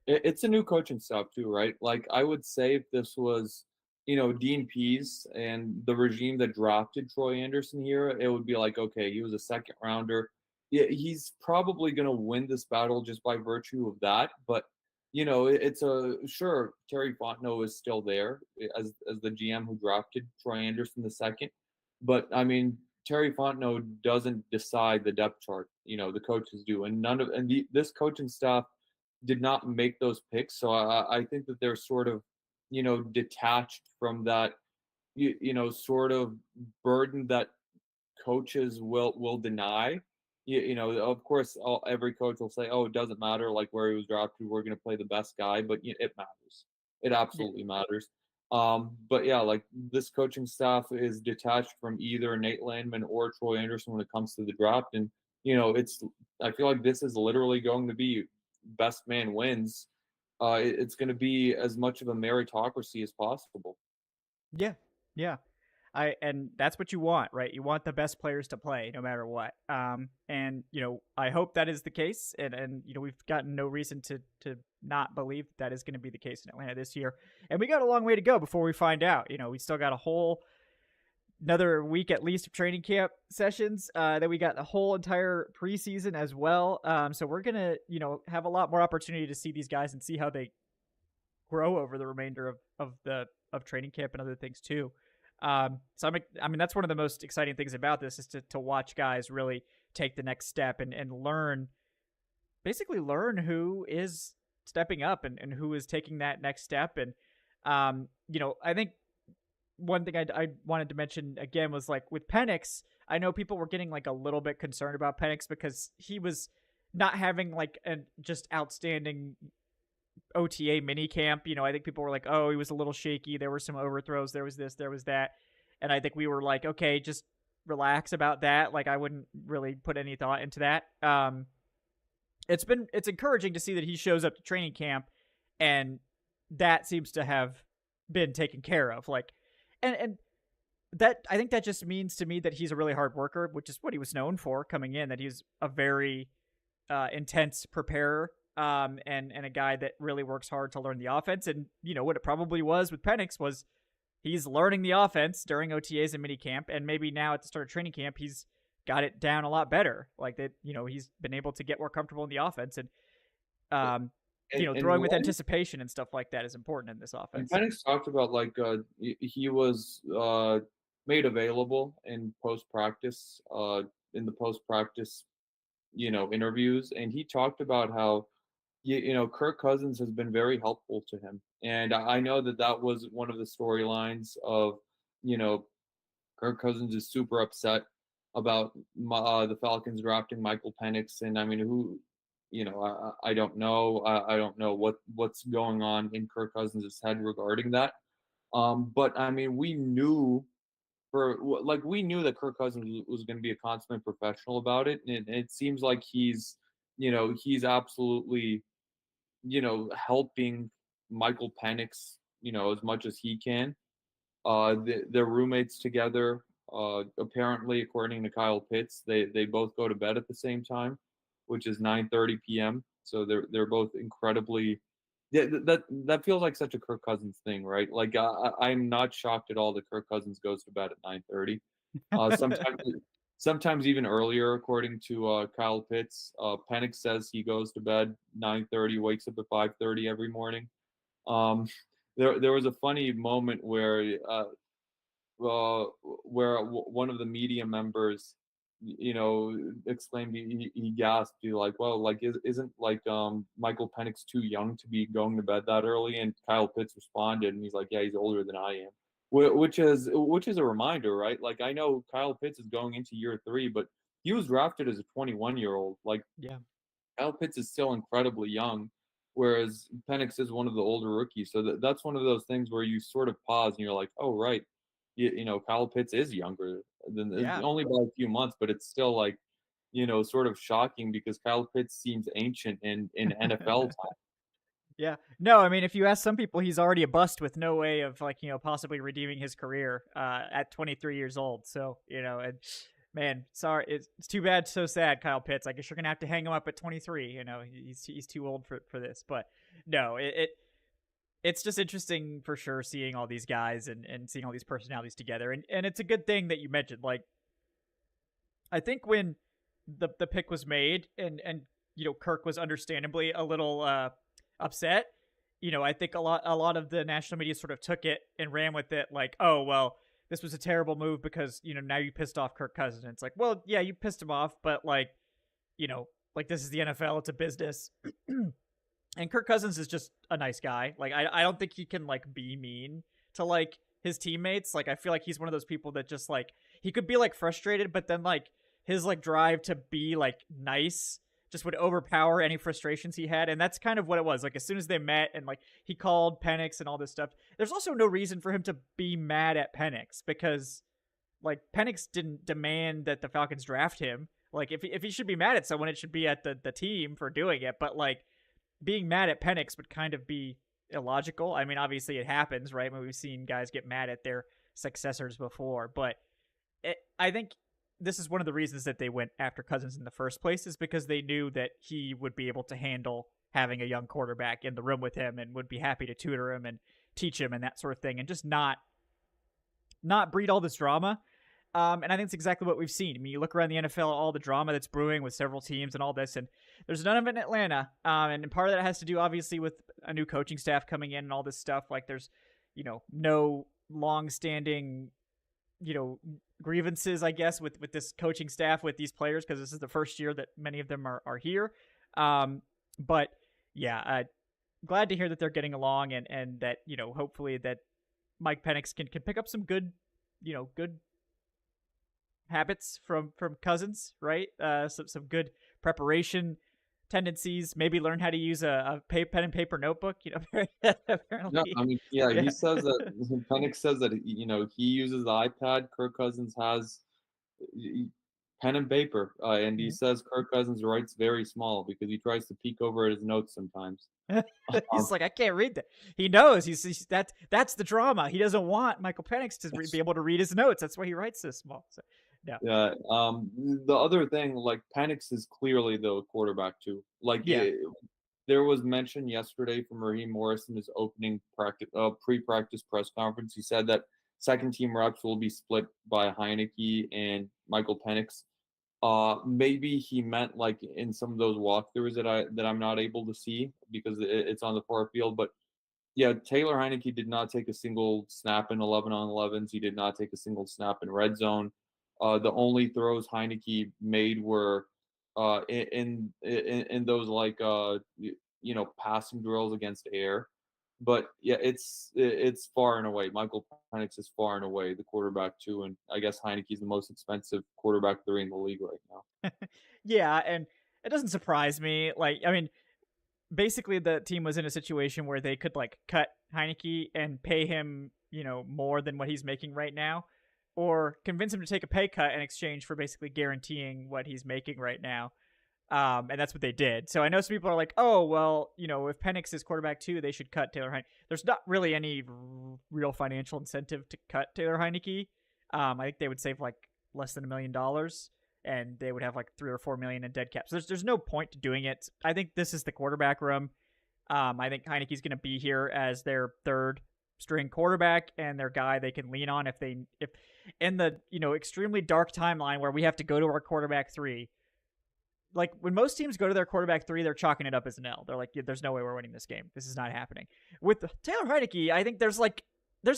B: It's a new coaching staff too, right? Like I would say if this was, Dean Pease and the regime that drafted Troy Anderson here, it would be like, okay, he was a second rounder. Yeah, he's probably going to win this battle just by virtue of that. But it's a sure Terry Fontenot is still there as the GM who drafted Troy Anderson the second. But I mean, Terry Fontenot doesn't decide the depth chart. The coaches do, and this coaching staff did not make those picks. So I think that they're sort of, detached from that, sort of burden that coaches will deny. Of course, every coach will say, "Oh, it doesn't matter like where he was drafted. We're going to play the best guy," but it matters. It absolutely matters. But yeah, like this coaching staff is detached from either Nate Landman or Troy Anderson when it comes to the draft, and it's. I feel like this is literally going to be best man wins. It's going to be as much of a meritocracy as possible.
A: Yeah, yeah. And that's what you want, right? You want the best players to play no matter what. And I hope that is the case. And we've gotten no reason to not believe that is going to be the case in Atlanta this year. And we got a long way to go before we find out. We still got another week at least of training camp sessions. Then we got the whole entire preseason as well. So we're gonna have a lot more opportunity to see these guys and see how they grow over the remainder of training camp and other things too. So I mean that's one of the most exciting things about this is to watch guys really take the next step and basically learn who is stepping up and who is taking that next step. And I think one thing I wanted to mention again was like with Penix, I know people were getting like a little bit concerned about Penix because he was not having like a just outstanding OTA mini camp. I think people were like, oh, he was a little shaky. There were some overthrows. There was this, there was that. And I think we were like, okay, just relax about that. Like I wouldn't really put any thought into that. It's encouraging to see that he shows up to training camp and that seems to have been taken care of. Like, and that I think that just means to me that he's a really hard worker, which is what he was known for coming in. That he's a very intense preparer, and a guy that really works hard to learn the offense. And what it probably was with Penix was he's learning the offense during OTAs and minicamp, and maybe now at the start of training camp he's got it down a lot better. Like that, he's been able to get more comfortable in the offense and. Throwing with anticipation and stuff like that is important in this offense.
B: And Penix talked about like he was made available in post-practice, interviews, and he talked about how Kirk Cousins has been very helpful to him, and I know that was one of the storylines of Kirk Cousins is super upset about the Falcons drafting Michael Penix, and I mean I don't know. I don't know what's going on in Kirk Cousins' head regarding that. But I mean, we knew like we knew that Kirk Cousins was going to be a consummate professional about it, and it seems like he's absolutely helping Michael Penix as much as he can. They're roommates together. Apparently, according to Kyle Pitts, they both go to bed at the same time, which is 9:30 p.m. So they're both incredibly. Yeah, that feels like such a Kirk Cousins thing, right? Like I'm not shocked at all that Kirk Cousins goes to bed at 9:30. Sometimes even earlier, according to Kyle Pitts. Penix says he goes to bed 9:30, wakes up at 5:30 every morning. Um, there was a funny moment one of the media members, exclaimed, he gasped, he like, well, like, isn't like Michael Penix too young to be going to bed that early? And Kyle Pitts responded, and he's like, yeah, he's older than I am. Which is a reminder, right? Like I know Kyle Pitts is going into year 3, but he was drafted as a 21-year-old. Like
A: Yeah.
B: Kyle Pitts is still incredibly young, whereas Penix is one of the older rookies. So that's one of those things where you sort of pause and you're like, oh, right. Kyle Pitts is younger than
A: Yeah.
B: only by a few months, but it's still like, sort of shocking because Kyle Pitts seems ancient in NFL time.
A: Yeah. No, I mean, if you ask some people, he's already a bust with no way of like, possibly redeeming his career at 23 years old. So, and man, sorry, it's too bad, so sad, Kyle Pitts. I guess you're gonna have to hang him up at 23. He's too old for this. But no, it's just interesting for sure seeing all these guys and seeing all these personalities together. And it's a good thing that you mentioned. Like, I think when the pick was made and Kirk was understandably a little upset. I think a lot of the national media sort of took it and ran with it, like, oh well, this was a terrible move because now you pissed off Kirk Cousins. And it's like, well, yeah, you pissed him off, but like this is the NFL, it's a business. And Kirk Cousins is just a nice guy. Like I don't think he can like be mean to like his teammates. Like I feel like he's one of those people that just like he could be like frustrated, but then like his like drive to be like nice just would overpower any frustrations he had. And that's kind of what it was. Like as soon as they met and like he called Penix and all this stuff, there's also no reason for him to be mad at Penix because like Penix didn't demand that the Falcons draft him. Like if he should be mad at someone, it should be at the team for doing it. But like being mad at Penix would kind of be illogical. I mean, obviously it happens, right? When we've seen guys get mad at their successors before, but I think this is one of the reasons that they went after Cousins in the first place is because they knew that he would be able to handle having a young quarterback in the room with him and would be happy to tutor him and teach him and that sort of thing and just not breed all this drama. And I think it's exactly what we've seen. I mean, you look around the NFL, all the drama that's brewing with several teams and all this, and there's none of it in Atlanta. And part of that has to do, obviously, with a new coaching staff coming in and all this stuff. Like, there's, no long-standing, grievances, I guess, with this coaching staff, with these players, because this is the first year that many of them are here. But, yeah, glad to hear that they're getting along and that, hopefully that Mike Penix can pick up some good, good habits from Cousins, right? Some good preparation tendencies. Maybe learn how to use a pen and paper notebook.
B: Yeah,
A: Apparently,
B: I mean, yeah,
A: yeah.
B: he says that Penix says that he uses the iPad. Kirk Cousins has pen and paper, and he says Kirk Cousins writes very small because he tries to peek over at his notes sometimes. Um,
A: He's like, I can't read that. He knows he's that's the drama. He doesn't want Michael Penix to be able to read his notes. That's why he writes so small. So, no,
B: Yeah. The other thing, like Penix is clearly the quarterback too. Like
A: yeah,
B: there was mention yesterday from Raheem Morris in his opening pre-practice press conference. He said that second team reps will be split by Heineke and Michael Penix. Maybe he meant like in some of those walkthroughs that I'm not able to see because it's on the far field. But yeah, Taylor Heineke did not take a single snap in 11 on 11s. He did not take a single snap in red zone. The only throws Heineke made were in those like passing drills against air. But yeah, it's far and away. Michael Penix is far and away the quarterback too, and I guess Heineke's the most expensive quarterback 3 in the league right now.
A: yeah, and it doesn't surprise me. Like, I mean, basically the team was in a situation where they could like cut Heineke and pay him, more than what he's making right now, or convince him to take a pay cut in exchange for basically guaranteeing what he's making right now. And that's what they did. So I know some people are like, oh, well, if Penix is quarterback too, they should cut Taylor Heinicke. There's not really any real financial incentive to cut Taylor Heinicke. I think they would save like less than $1 million, and they would have like 3 or 4 million in dead cap. So there's no point to doing it. I think this is the quarterback room. I think Heinicke's going to be here as their third string quarterback and their guy they can lean on if in the extremely dark timeline where we have to go to our quarterback 3. Like when most teams go to their quarterback 3, they're chalking it up as an L. They're like, yeah, there's no way we're winning this game. This is not happening. With Taylor Heinicke, I think there's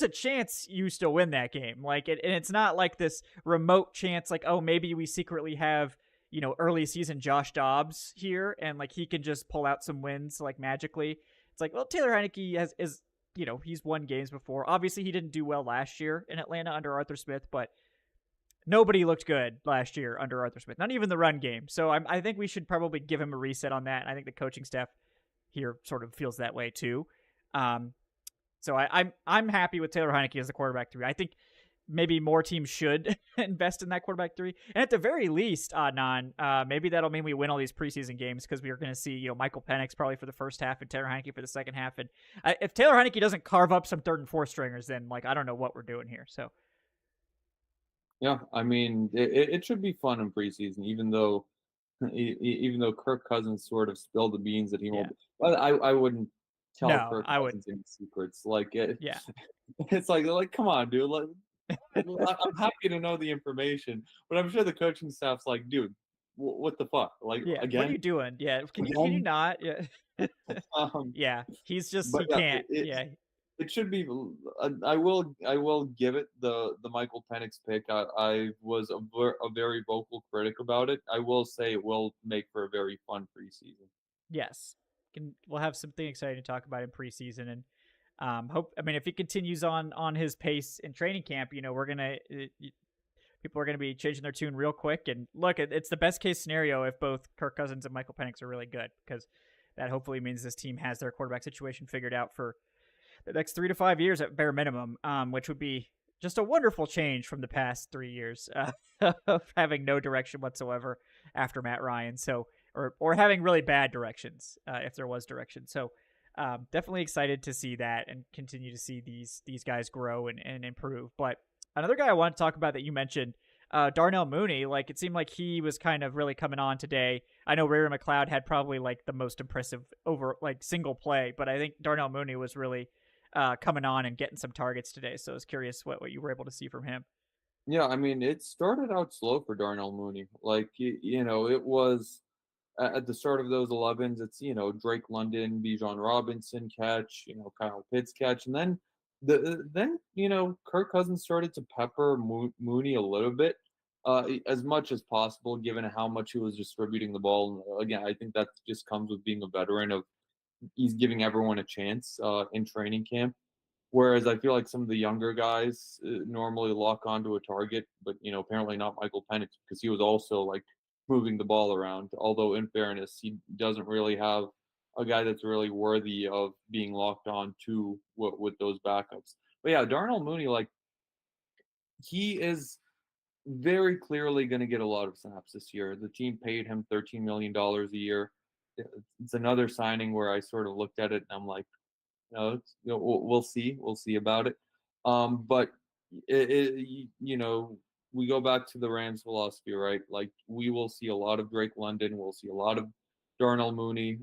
A: a chance you still win that game. And it's not like this remote chance, like, oh, maybe we secretly have early season Josh Dobbs here, and like he can just pull out some wins like magically. It's like, well, Taylor Heinicke he's won games before. Obviously, he didn't do well last year in Atlanta under Arthur Smith, but nobody looked good last year under Arthur Smith, not even the run game. So I think we should probably give him a reset on that. And I think the coaching staff here sort of feels that way too. So I'm happy with Taylor Heinicke as the quarterback 3. I think maybe more teams should invest in that quarterback 3. And at the very least, Adnan, maybe that'll mean we win all these preseason games because we are going to see Michael Penix probably for the first half and Taylor Heinicke for the second half. And if Taylor Heinicke doesn't carve up some third and fourth stringers, then I don't know what we're doing here. So.
B: Yeah, I mean, it should be fun in preseason, even though Kirk Cousins sort of spilled the beans that he won't. But I wouldn't tell Kirk Cousins any secrets.
A: Yeah,
B: it's like come on, dude. I'm happy to know the information, but I'm sure the coaching staff's like, dude, what the fuck? Like,
A: yeah,
B: again?
A: what are you doing? Yeah, can you not? Yeah, yeah, he can't. Yeah.
B: It should be. I will give it the Michael Penix pick. I was a very vocal critic about it. I will say it will make for a very fun preseason.
A: Yes, we'll have something exciting to talk about in preseason, and hope. I mean, if he continues on his pace in training camp, we're gonna people are gonna be changing their tune real quick. And look, it's the best case scenario if both Kirk Cousins and Michael Penix are really good, because that hopefully means this team has their quarterback situation figured out for the next 3 to 5 years at bare minimum, which would be just a wonderful change from the past 3 years of having no direction whatsoever after Matt Ryan. So, or having really bad directions if there was direction. So, definitely excited to see that and continue to see these guys grow and improve. But another guy I want to talk about that you mentioned, Darnell Mooney, like it seemed like he was kind of really coming on today. I know Ray McLeod had probably like the most impressive single play, but I think Darnell Mooney was really coming on and getting some targets today. So I was curious what you were able to see from him.
B: Yeah, I mean, it started out slow for Darnell Mooney. Like, it was at the start of those 11s, it's, Drake London, Bijan Robinson catch, Kyle Pitts catch. And then Kirk Cousins started to pepper Mooney a little bit, as much as possible, given how much he was distributing the ball. And again, I think that just comes with being a veteran of he's giving everyone a chance in training camp. Whereas I feel like some of the younger guys normally lock onto a target, but apparently not Michael Penix because he was also like moving the ball around. Although in fairness, he doesn't really have a guy that's really worthy of being locked on to with those backups. But yeah, Darnell Mooney, like he is very clearly going to get a lot of snaps this year. The team paid him $13 million a year. It's another signing where I sort of looked at it and I'm like, we'll see. We'll see about it. But we go back to the Rams philosophy, right? Like we will see a lot of Drake London. We'll see a lot of Darnell Mooney.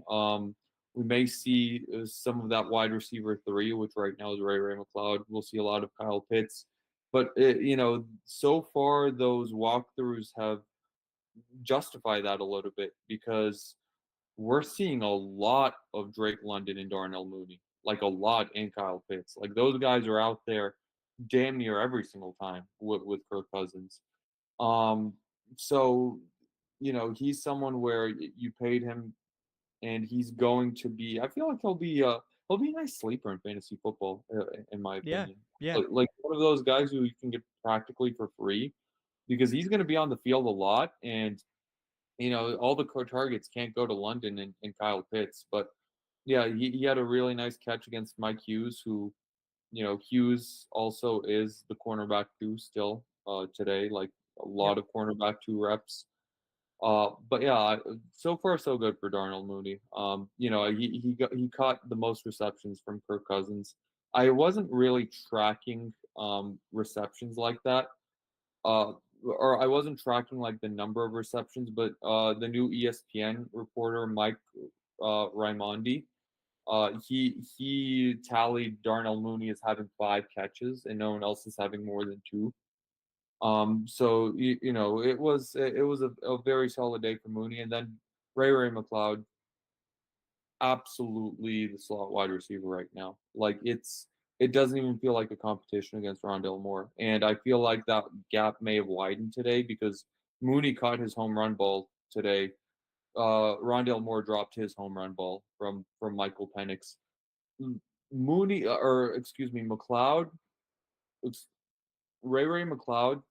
B: We may see some of that wide receiver 3, which right now is Ray McLeod. We'll see a lot of Kyle Pitts. But, so far those walkthroughs have justified that a little bit because we're seeing a lot of Drake London and Darnell Mooney, like a lot, and Kyle Pitts. Like those guys are out there damn near every single time with Kirk Cousins. So, he's someone where you paid him and he's going to be, I feel like he'll be a nice sleeper in fantasy football, in my opinion.
A: Yeah.
B: Like one of those guys who you can get practically for free because he's going to be on the field a lot. And, all the targets can't go to London and Kyle Pitts. But, yeah, he had a really nice catch against Mike Hughes, who, Hughes also is the cornerback too still. today, like a
A: Yep.
B: lot of cornerback 2 reps. But yeah, so far so good for Darnell Mooney. He caught the most receptions from Kirk Cousins. I wasn't really tracking receptions like that, uh, or I wasn't tracking like the number of receptions, but the new ESPN reporter Mike Raimondi, he tallied Darnell Mooney as having 5 catches, and no one else is having more than 2. So it was a very solid day for Mooney, and then Ray McLeod, absolutely the slot wide receiver right now. Like it doesn't even feel like a competition against Rondell Moore, and I feel like that gap may have widened today because Mooney caught his home run ball today. Rondell Moore dropped his home run ball from Michael Penix. Mooney, or excuse me, McLeod, Ray McLeod,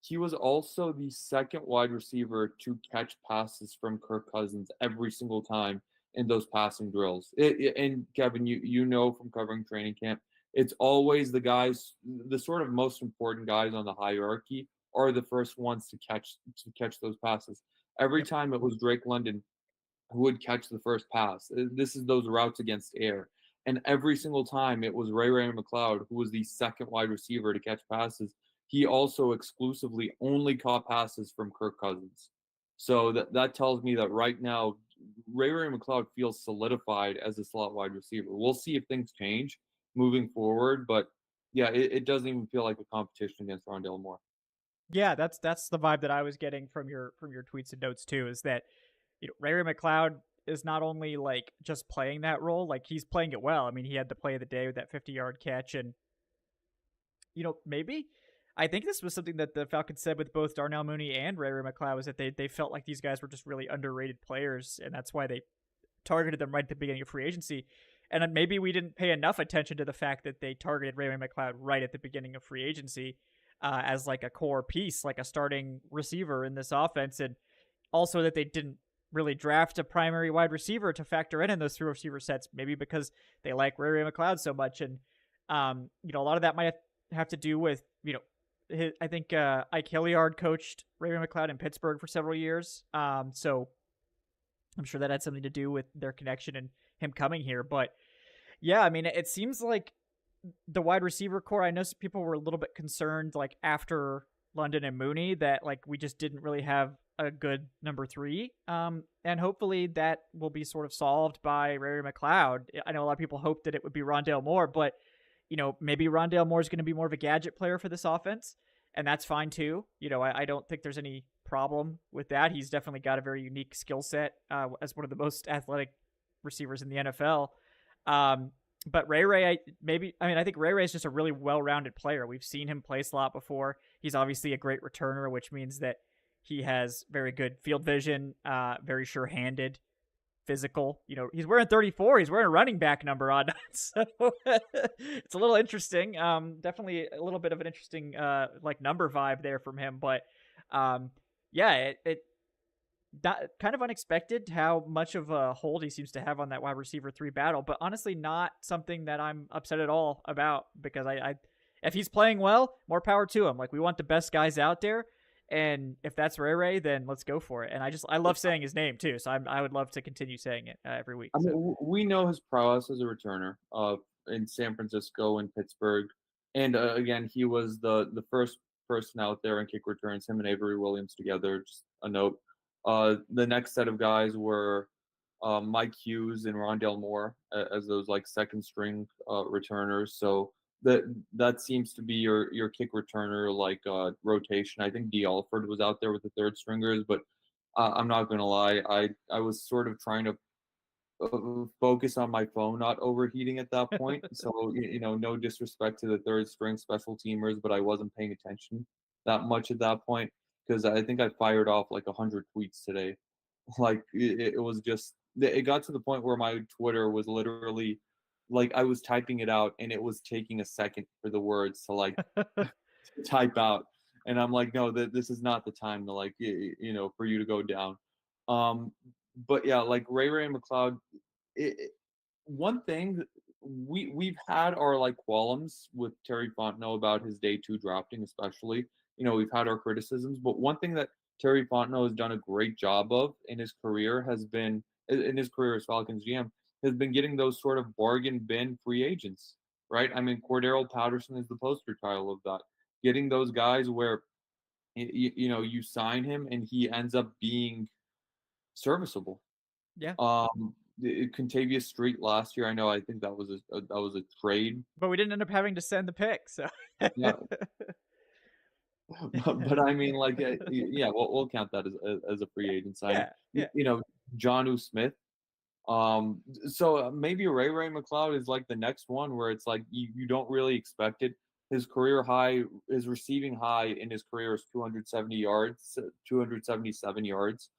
B: he was also the second wide receiver to catch passes from Kirk Cousins every single time in those passing drills. And Kevin, you know from covering training camp, it's always the guys, the sort of most important guys on the hierarchy are the first ones to catch those passes. Every
A: Yep.
B: time it was Drake London who would catch the first pass. This is those routes against air. And every single time it was Ray McLeod who was the second wide receiver to catch passes. He also exclusively only caught passes from Kirk Cousins. So that tells me that right now Ray McLeod feels solidified as a slot wide receiver. We'll see if things change moving forward, but yeah, it doesn't even feel like a competition against Rondell Moore.
A: Yeah, that's the vibe that I was getting from your tweets and notes too. Is that Ray McLeod is not only like just playing that role, like he's playing it well. I mean, he had the play of the day with that 50-yard catch, and maybe I think this was something that the Falcons said with both Darnell Mooney and Ray McLeod was that they felt like these guys were just really underrated players, and that's why they targeted them right at the beginning of free agency. And maybe we didn't pay enough attention to the fact that they targeted Ray McLeod right at the beginning of free agency as like a core piece, like a starting receiver in this offense, and also that they didn't really draft a primary wide receiver to factor in those 3 receiver sets, maybe because they like Ray McLeod so much. And, a lot of that might have to do with, I think Ike Hilliard coached Ray McLeod in Pittsburgh for several years. So I'm sure that had something to do with their connection and him coming here. But yeah, I mean, it seems like the wide receiver core, I know some people were a little bit concerned, like after London and Mooney, that like we just didn't really have a good number 3. And hopefully that will be sort of solved by Ray McLeod. I know a lot of people hoped that it would be Rondale Moore, but maybe Rondale Moore is going to be more of a gadget player for this offense, and that's fine too. I don't think there's any problem with that. He's definitely got a very unique skill set as one of the most athletic receivers in the NFL. But I think Ray is just a really well-rounded player. We've seen him play slot before. He's obviously a great returner, which means that he has very good field vision, very sure-handed, physical. He's wearing 34. He's wearing a running back number on. So it's a little interesting. Definitely a little bit of an interesting like number vibe there from him. But yeah, it kind of unexpected how much of a hold he seems to have on that wide receiver 3 battle, but honestly not something that I'm upset at all about, because I if he's playing well, more power to him. Like, we want the best guys out there, and if that's Ray, then let's go for it. And I love saying his name too, so I would love to continue saying it every week.
B: I mean,
A: So
B: we know his prowess as a returner in San Francisco and Pittsburgh, and again, he was the first person out there in kick returns. Him and Avery Williams together. Just a note. The next set of guys were Mike Hughes and Rondell Moore as those like second string returners. So that seems to be your kick returner like rotation. I think D. Alford was out there with the third stringers, but I'm not gonna lie, I was sort of trying to focus on my phone not overheating at that point. So no disrespect to the third string special teamers, but I wasn't paying attention that much at that point because I think I fired off like 100 tweets today. Like it was just it got to the point where my Twitter was literally like I was typing it out and it was taking a second for the words to like type out, and I'm like, no, this is not the time to like for you to go down. Um, but yeah, like Ray McLeod, one thing we've had our like qualms with Terry Fontenot about his day 2 drafting, especially we've had our criticisms, but one thing that Terry Fontenot has done a great job of in his career in his career as Falcons GM, has been getting those sort of bargain bin free agents, right? I mean, Cordero Patterson is the poster child of that. Getting those guys where you sign him and he ends up being serviceable.
A: Yeah.
B: Contavious Street last year, I think that was a trade.
A: But we didn't end up having to send the pick, so
B: Yeah, but I mean, like, yeah, we'll count that as a free agent signing.
A: yeah, yeah,
B: Jonnu Smith. So maybe Ray McLeod is like the next one where it's like you don't really expect it. His career high, his receiving high in his career is 270 yards, 277 yards.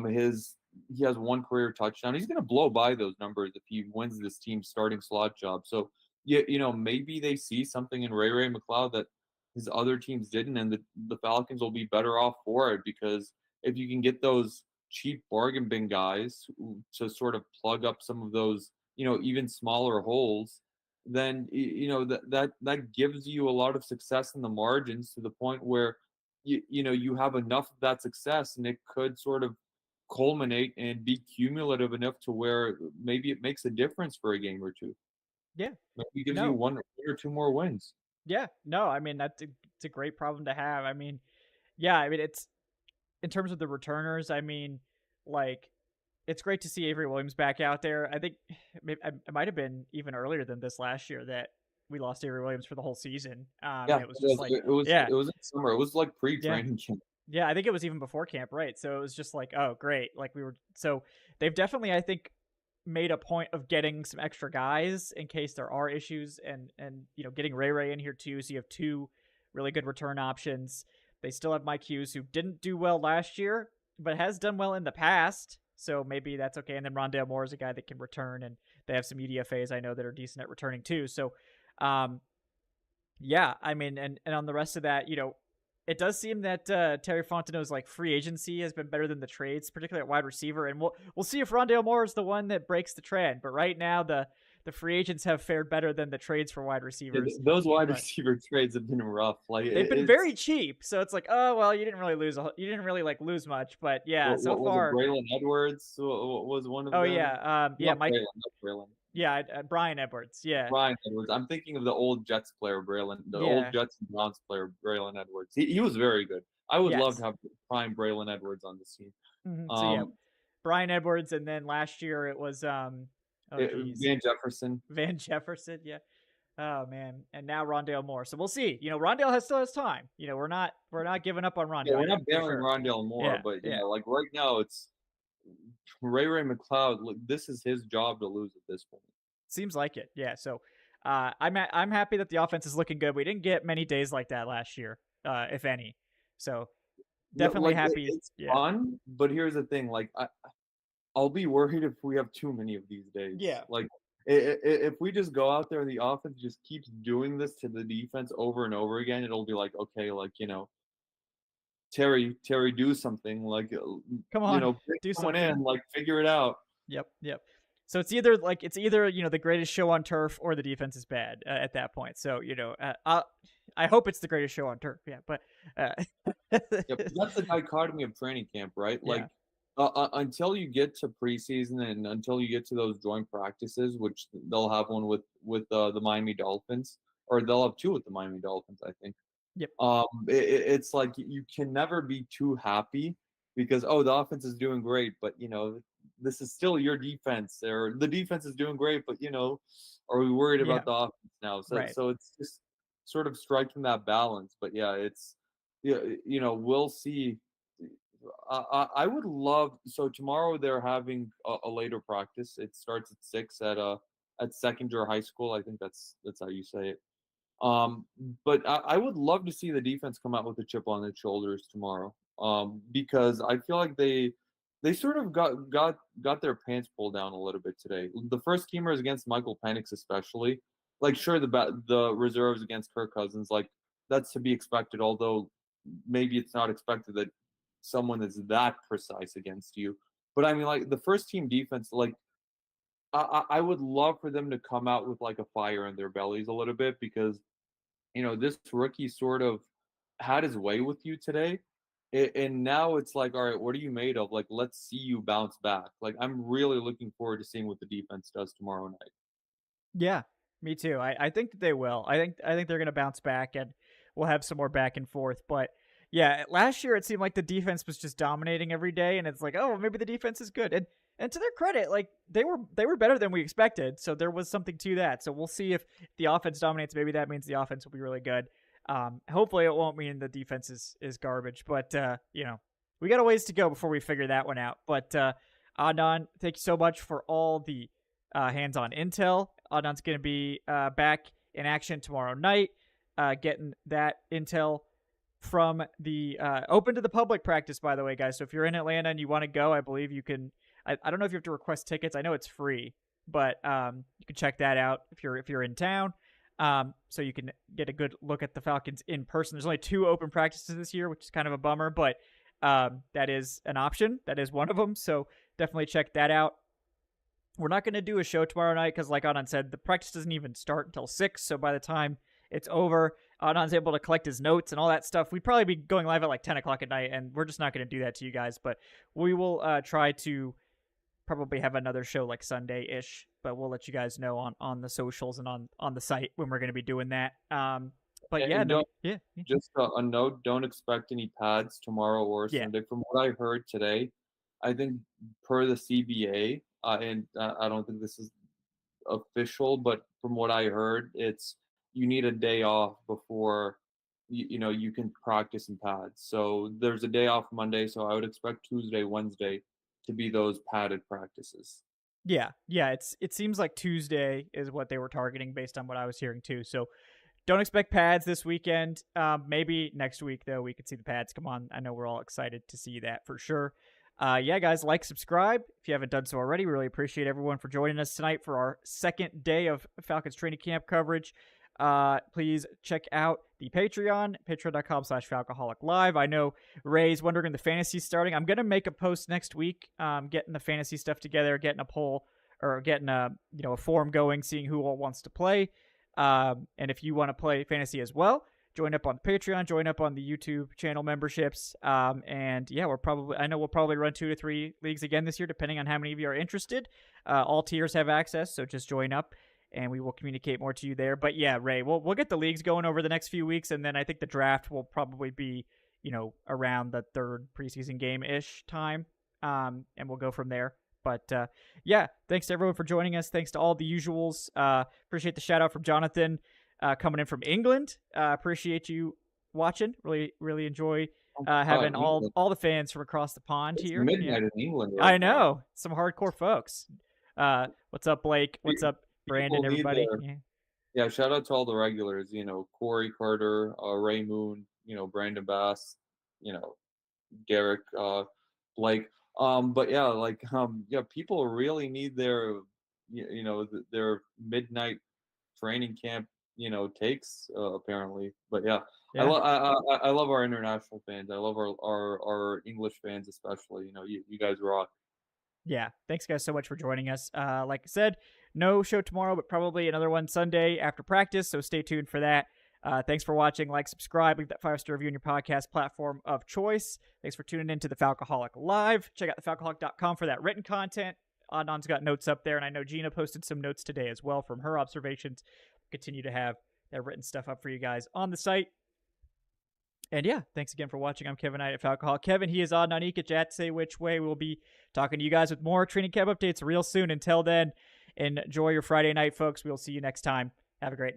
B: His He has one career touchdown. He's going to blow by those numbers if he wins this team's starting slot job. So yeah, maybe they see something in Ray McLeod that his other teams didn't, and the Falcons will be better off for it because if you can get those cheap bargain bin guys to sort of plug up some of those, even smaller holes, then that gives you a lot of success in the margins to the point where you have enough of that success and it could sort of culminate and be cumulative enough to where maybe it makes a difference for a game or two.
A: yeah.
B: Maybe it gives you
A: No,
B: one or two more wins.
A: yeah, no. I mean, it's a great problem to have. I mean, yeah. I mean, it's in terms of the returners. I mean, like it's great to see Avery Williams back out there. I think it might have been even earlier than this last year that we lost Avery Williams for the whole season.
B: Yeah,
A: And it was just like, yeah,
B: it was in summer. It was like
A: yeah,
B: pre-training camp.
A: yeah. I think it was even before camp, right? So it was just like, oh, great. Like we were. So they've definitely, I think, made a point of getting some extra guys in case there are issues, and getting Ray in here too. So you have two really good return options. They still have Mike Hughes, who didn't do well last year, but has done well in the past. So maybe that's okay. And then Rondale Moore is a guy that can return, and they have some UDFAs I know that are decent at returning too. So, yeah, I mean, and on the rest of that, it does seem that Terry Fontenot's like free agency has been better than the trades, particularly at wide receiver. And we'll see if Rondale Moore is the one that breaks the trend. But right now, the free agents have fared better than the trades for wide
B: Yeah,
A: receivers.
B: those wide
A: But
B: receiver trades have been rough. Like
A: they've been
B: it's
A: very cheap, so it's like, oh well, you didn't really like lose much. But yeah, so
B: what was it?
A: far,
B: Braylon Edwards was one of
A: oh
B: them.
A: yeah, yeah,
B: Not
A: Mike,
B: Braylon, not Braylon.
A: yeah, Brian Edwards, yeah,
B: Brian Edwards. I'm thinking of the old Jets player, Braylon, the old
A: yeah,
B: Jets and Browns player, Braylon Edwards. He was very good. I would love to
A: yes.
B: have prime Braylon Edwards on this team.
A: So yeah,
B: Um,
A: Brian Edwards, and then last year it was oh geez,
B: Van Jefferson.
A: Van Jefferson, yeah. Oh man, and now Rondale Moore. So we'll see. Rondale still has time. We're not giving up on
B: Yeah,
A: Rondale
B: we're
A: yet
B: not
A: for
B: bailing
A: sure.
B: Rondale Moore,
A: Yeah,
B: but
A: yeah,
B: like right now, it's Ray McLeod. Look, this is his job to lose at this point.
A: seems like it. Yeah. So I'm happy that the offense is looking good. We didn't get many days like that last year, if any. So
B: Yeah,
A: definitely
B: like
A: happy.
B: it's
A: Yeah.
B: fun, but here's the thing: like I'll be worried if we have too many of these days.
A: Yeah.
B: Like, if we just go out there and the offense just keeps doing this to the defense over and over again, it'll be like, okay, like, Terry, do something. Like,
A: Come on,
B: bring
A: do
B: someone
A: something.
B: in, like, figure it out.
A: Yep. Yep. So it's either the greatest show on turf or the defense is bad at that point. So I hope it's the greatest show on turf. Yeah, but
B: Yep, that's the dichotomy of training camp, right?
A: yeah.
B: Like, until you get to preseason and until you get to those joint practices, which they'll have one with the Miami Dolphins, or they'll have two with the Miami Dolphins, I think.
A: Yep.
B: It's like you can never be too happy because the offense is doing great, but this is still your defense, or the defense is doing great, but are we worried
A: Yeah.
B: about the offense now? So
A: Right.
B: so it's just sort of striking that balance. But yeah, it's yeah, we'll see. I would love so tomorrow they're having a later practice. It starts at 6 at Secondary High School. I think that's how you say it. Um, but I would love to see the defense come out with a chip on their shoulders tomorrow. Because I feel like they sort of got their pants pulled down a little bit today. The first teamers against Michael Penix, especially. Like, sure, the reserves against Kirk Cousins, like that's to be expected. Although maybe it's not expected that someone is that precise against you. But I mean, like the first team defense, like I would love for them to come out with like a fire in their bellies a little bit because this rookie sort of had his way with you today. And now it's like, all right, what are you made of? Like, let's see you bounce back. Like, I'm really looking forward to seeing what the defense does tomorrow night.
A: Yeah, me too. I think that they will. I think they're gonna bounce back and we'll have some more back and forth. But yeah, last year it seemed like the defense was just dominating every day, and it's like, oh, maybe the defense is good. And to their credit, like they were better than we expected. So there was something to that. So we'll see if the offense dominates. Maybe that means the offense will be really good. Hopefully it won't mean the defense is garbage. But we got a ways to go before we figure that one out. But Adnan, thank you so much for all the hands-on intel. Adnan's going to be back in action tomorrow night, getting that intel from the open to the public practice, by the way, guys. So if you're in Atlanta and you want to go, I believe you can. I don't know if you have to request tickets. I know it's free, but you can check that out if you're in town. So you can get a good look at the Falcons in person. There's only 2 open practices this year, which is kind of a bummer, but that is an option. That is one of them. So definitely check that out. We're not going to do a show tomorrow night because, like Adnan said, the practice doesn't even start until 6. So by the time it's over, Adnan's able to collect his notes and all that stuff. We'd probably be going live at like 10 o'clock at night, and we're just not going to do that to you guys. But we will try to probably have another show like Sunday-ish, but we'll let you guys know on the socials and on the site when we're going to be doing that. But yeah, no, yeah.
B: Just a note: don't expect any pads tomorrow or Sunday. From what I heard today, I think per the CBA, and I don't think this is official, but from what I heard, it's you need a day off before you can practice in pads. So there's a day off Monday, so I would expect Tuesday, Wednesday to be those padded practices.
A: Yeah, it seems like Tuesday is what they were targeting based on what I was hearing too. So don't expect pads this weekend. Maybe next week though we could see the pads come on. I know we're all excited to see that for sure. Yeah, guys, like, subscribe if you haven't done so already. We really appreciate everyone for joining us tonight for our second day of Falcons training camp coverage. Please check out the Patreon, patreon.com/Falcoholic Live. I know Ray's wondering when the fantasy starting. I'm going to make a post next week, getting the fantasy stuff together, getting a poll or getting a form going, seeing who all wants to play. And if you want to play fantasy as well, join up on the Patreon, join up on the YouTube channel memberships. And yeah, I know we'll probably run 2 to 3 leagues again this year, depending on how many of you are interested. All tiers have access, so just join up and we will communicate more to you there. But yeah, Ray, we'll get the leagues going over the next few weeks, and then I think the draft will probably be, around the 3rd preseason game-ish time. And we'll go from there. But yeah, thanks to everyone for joining us. Thanks to all the usuals. Appreciate the shout out from Jonathan coming in from England. Appreciate you watching. Really, really enjoy having all the fans from across the pond
B: it's
A: here.
B: Midnight in England. Right
A: I know. Some hardcore folks. What's up, Blake? What's up, Brandon, everybody?
B: Yeah, shout out to all the regulars, Corey Carter, Ray Moon, Brandon Bass, Garrick, Blake. But yeah, people really need their their midnight training camp, takes apparently. But yeah. I love our international fans. I love our English fans especially. You guys rock.
A: Yeah, thanks guys so much for joining us. Like I said, no show tomorrow, but probably another one Sunday after practice, so stay tuned for that. Thanks for watching. Like, subscribe, leave that 5-star review on your podcast platform of choice. Thanks for tuning in to the Falcoholic Live. Check out thefalcoholic.com for that written content. Adnan's got notes up there, and I know Gina posted some notes today as well from her observations. Continue to have that written stuff up for you guys on the site. And yeah, thanks again for watching. I'm Kevin Knight at Falcoholic. Kevin, he is Adnan Ikic at Say Which Way. We'll be talking to you guys with more training camp updates real soon. Until then, enjoy your Friday night, folks. We'll see you next time. Have a great night.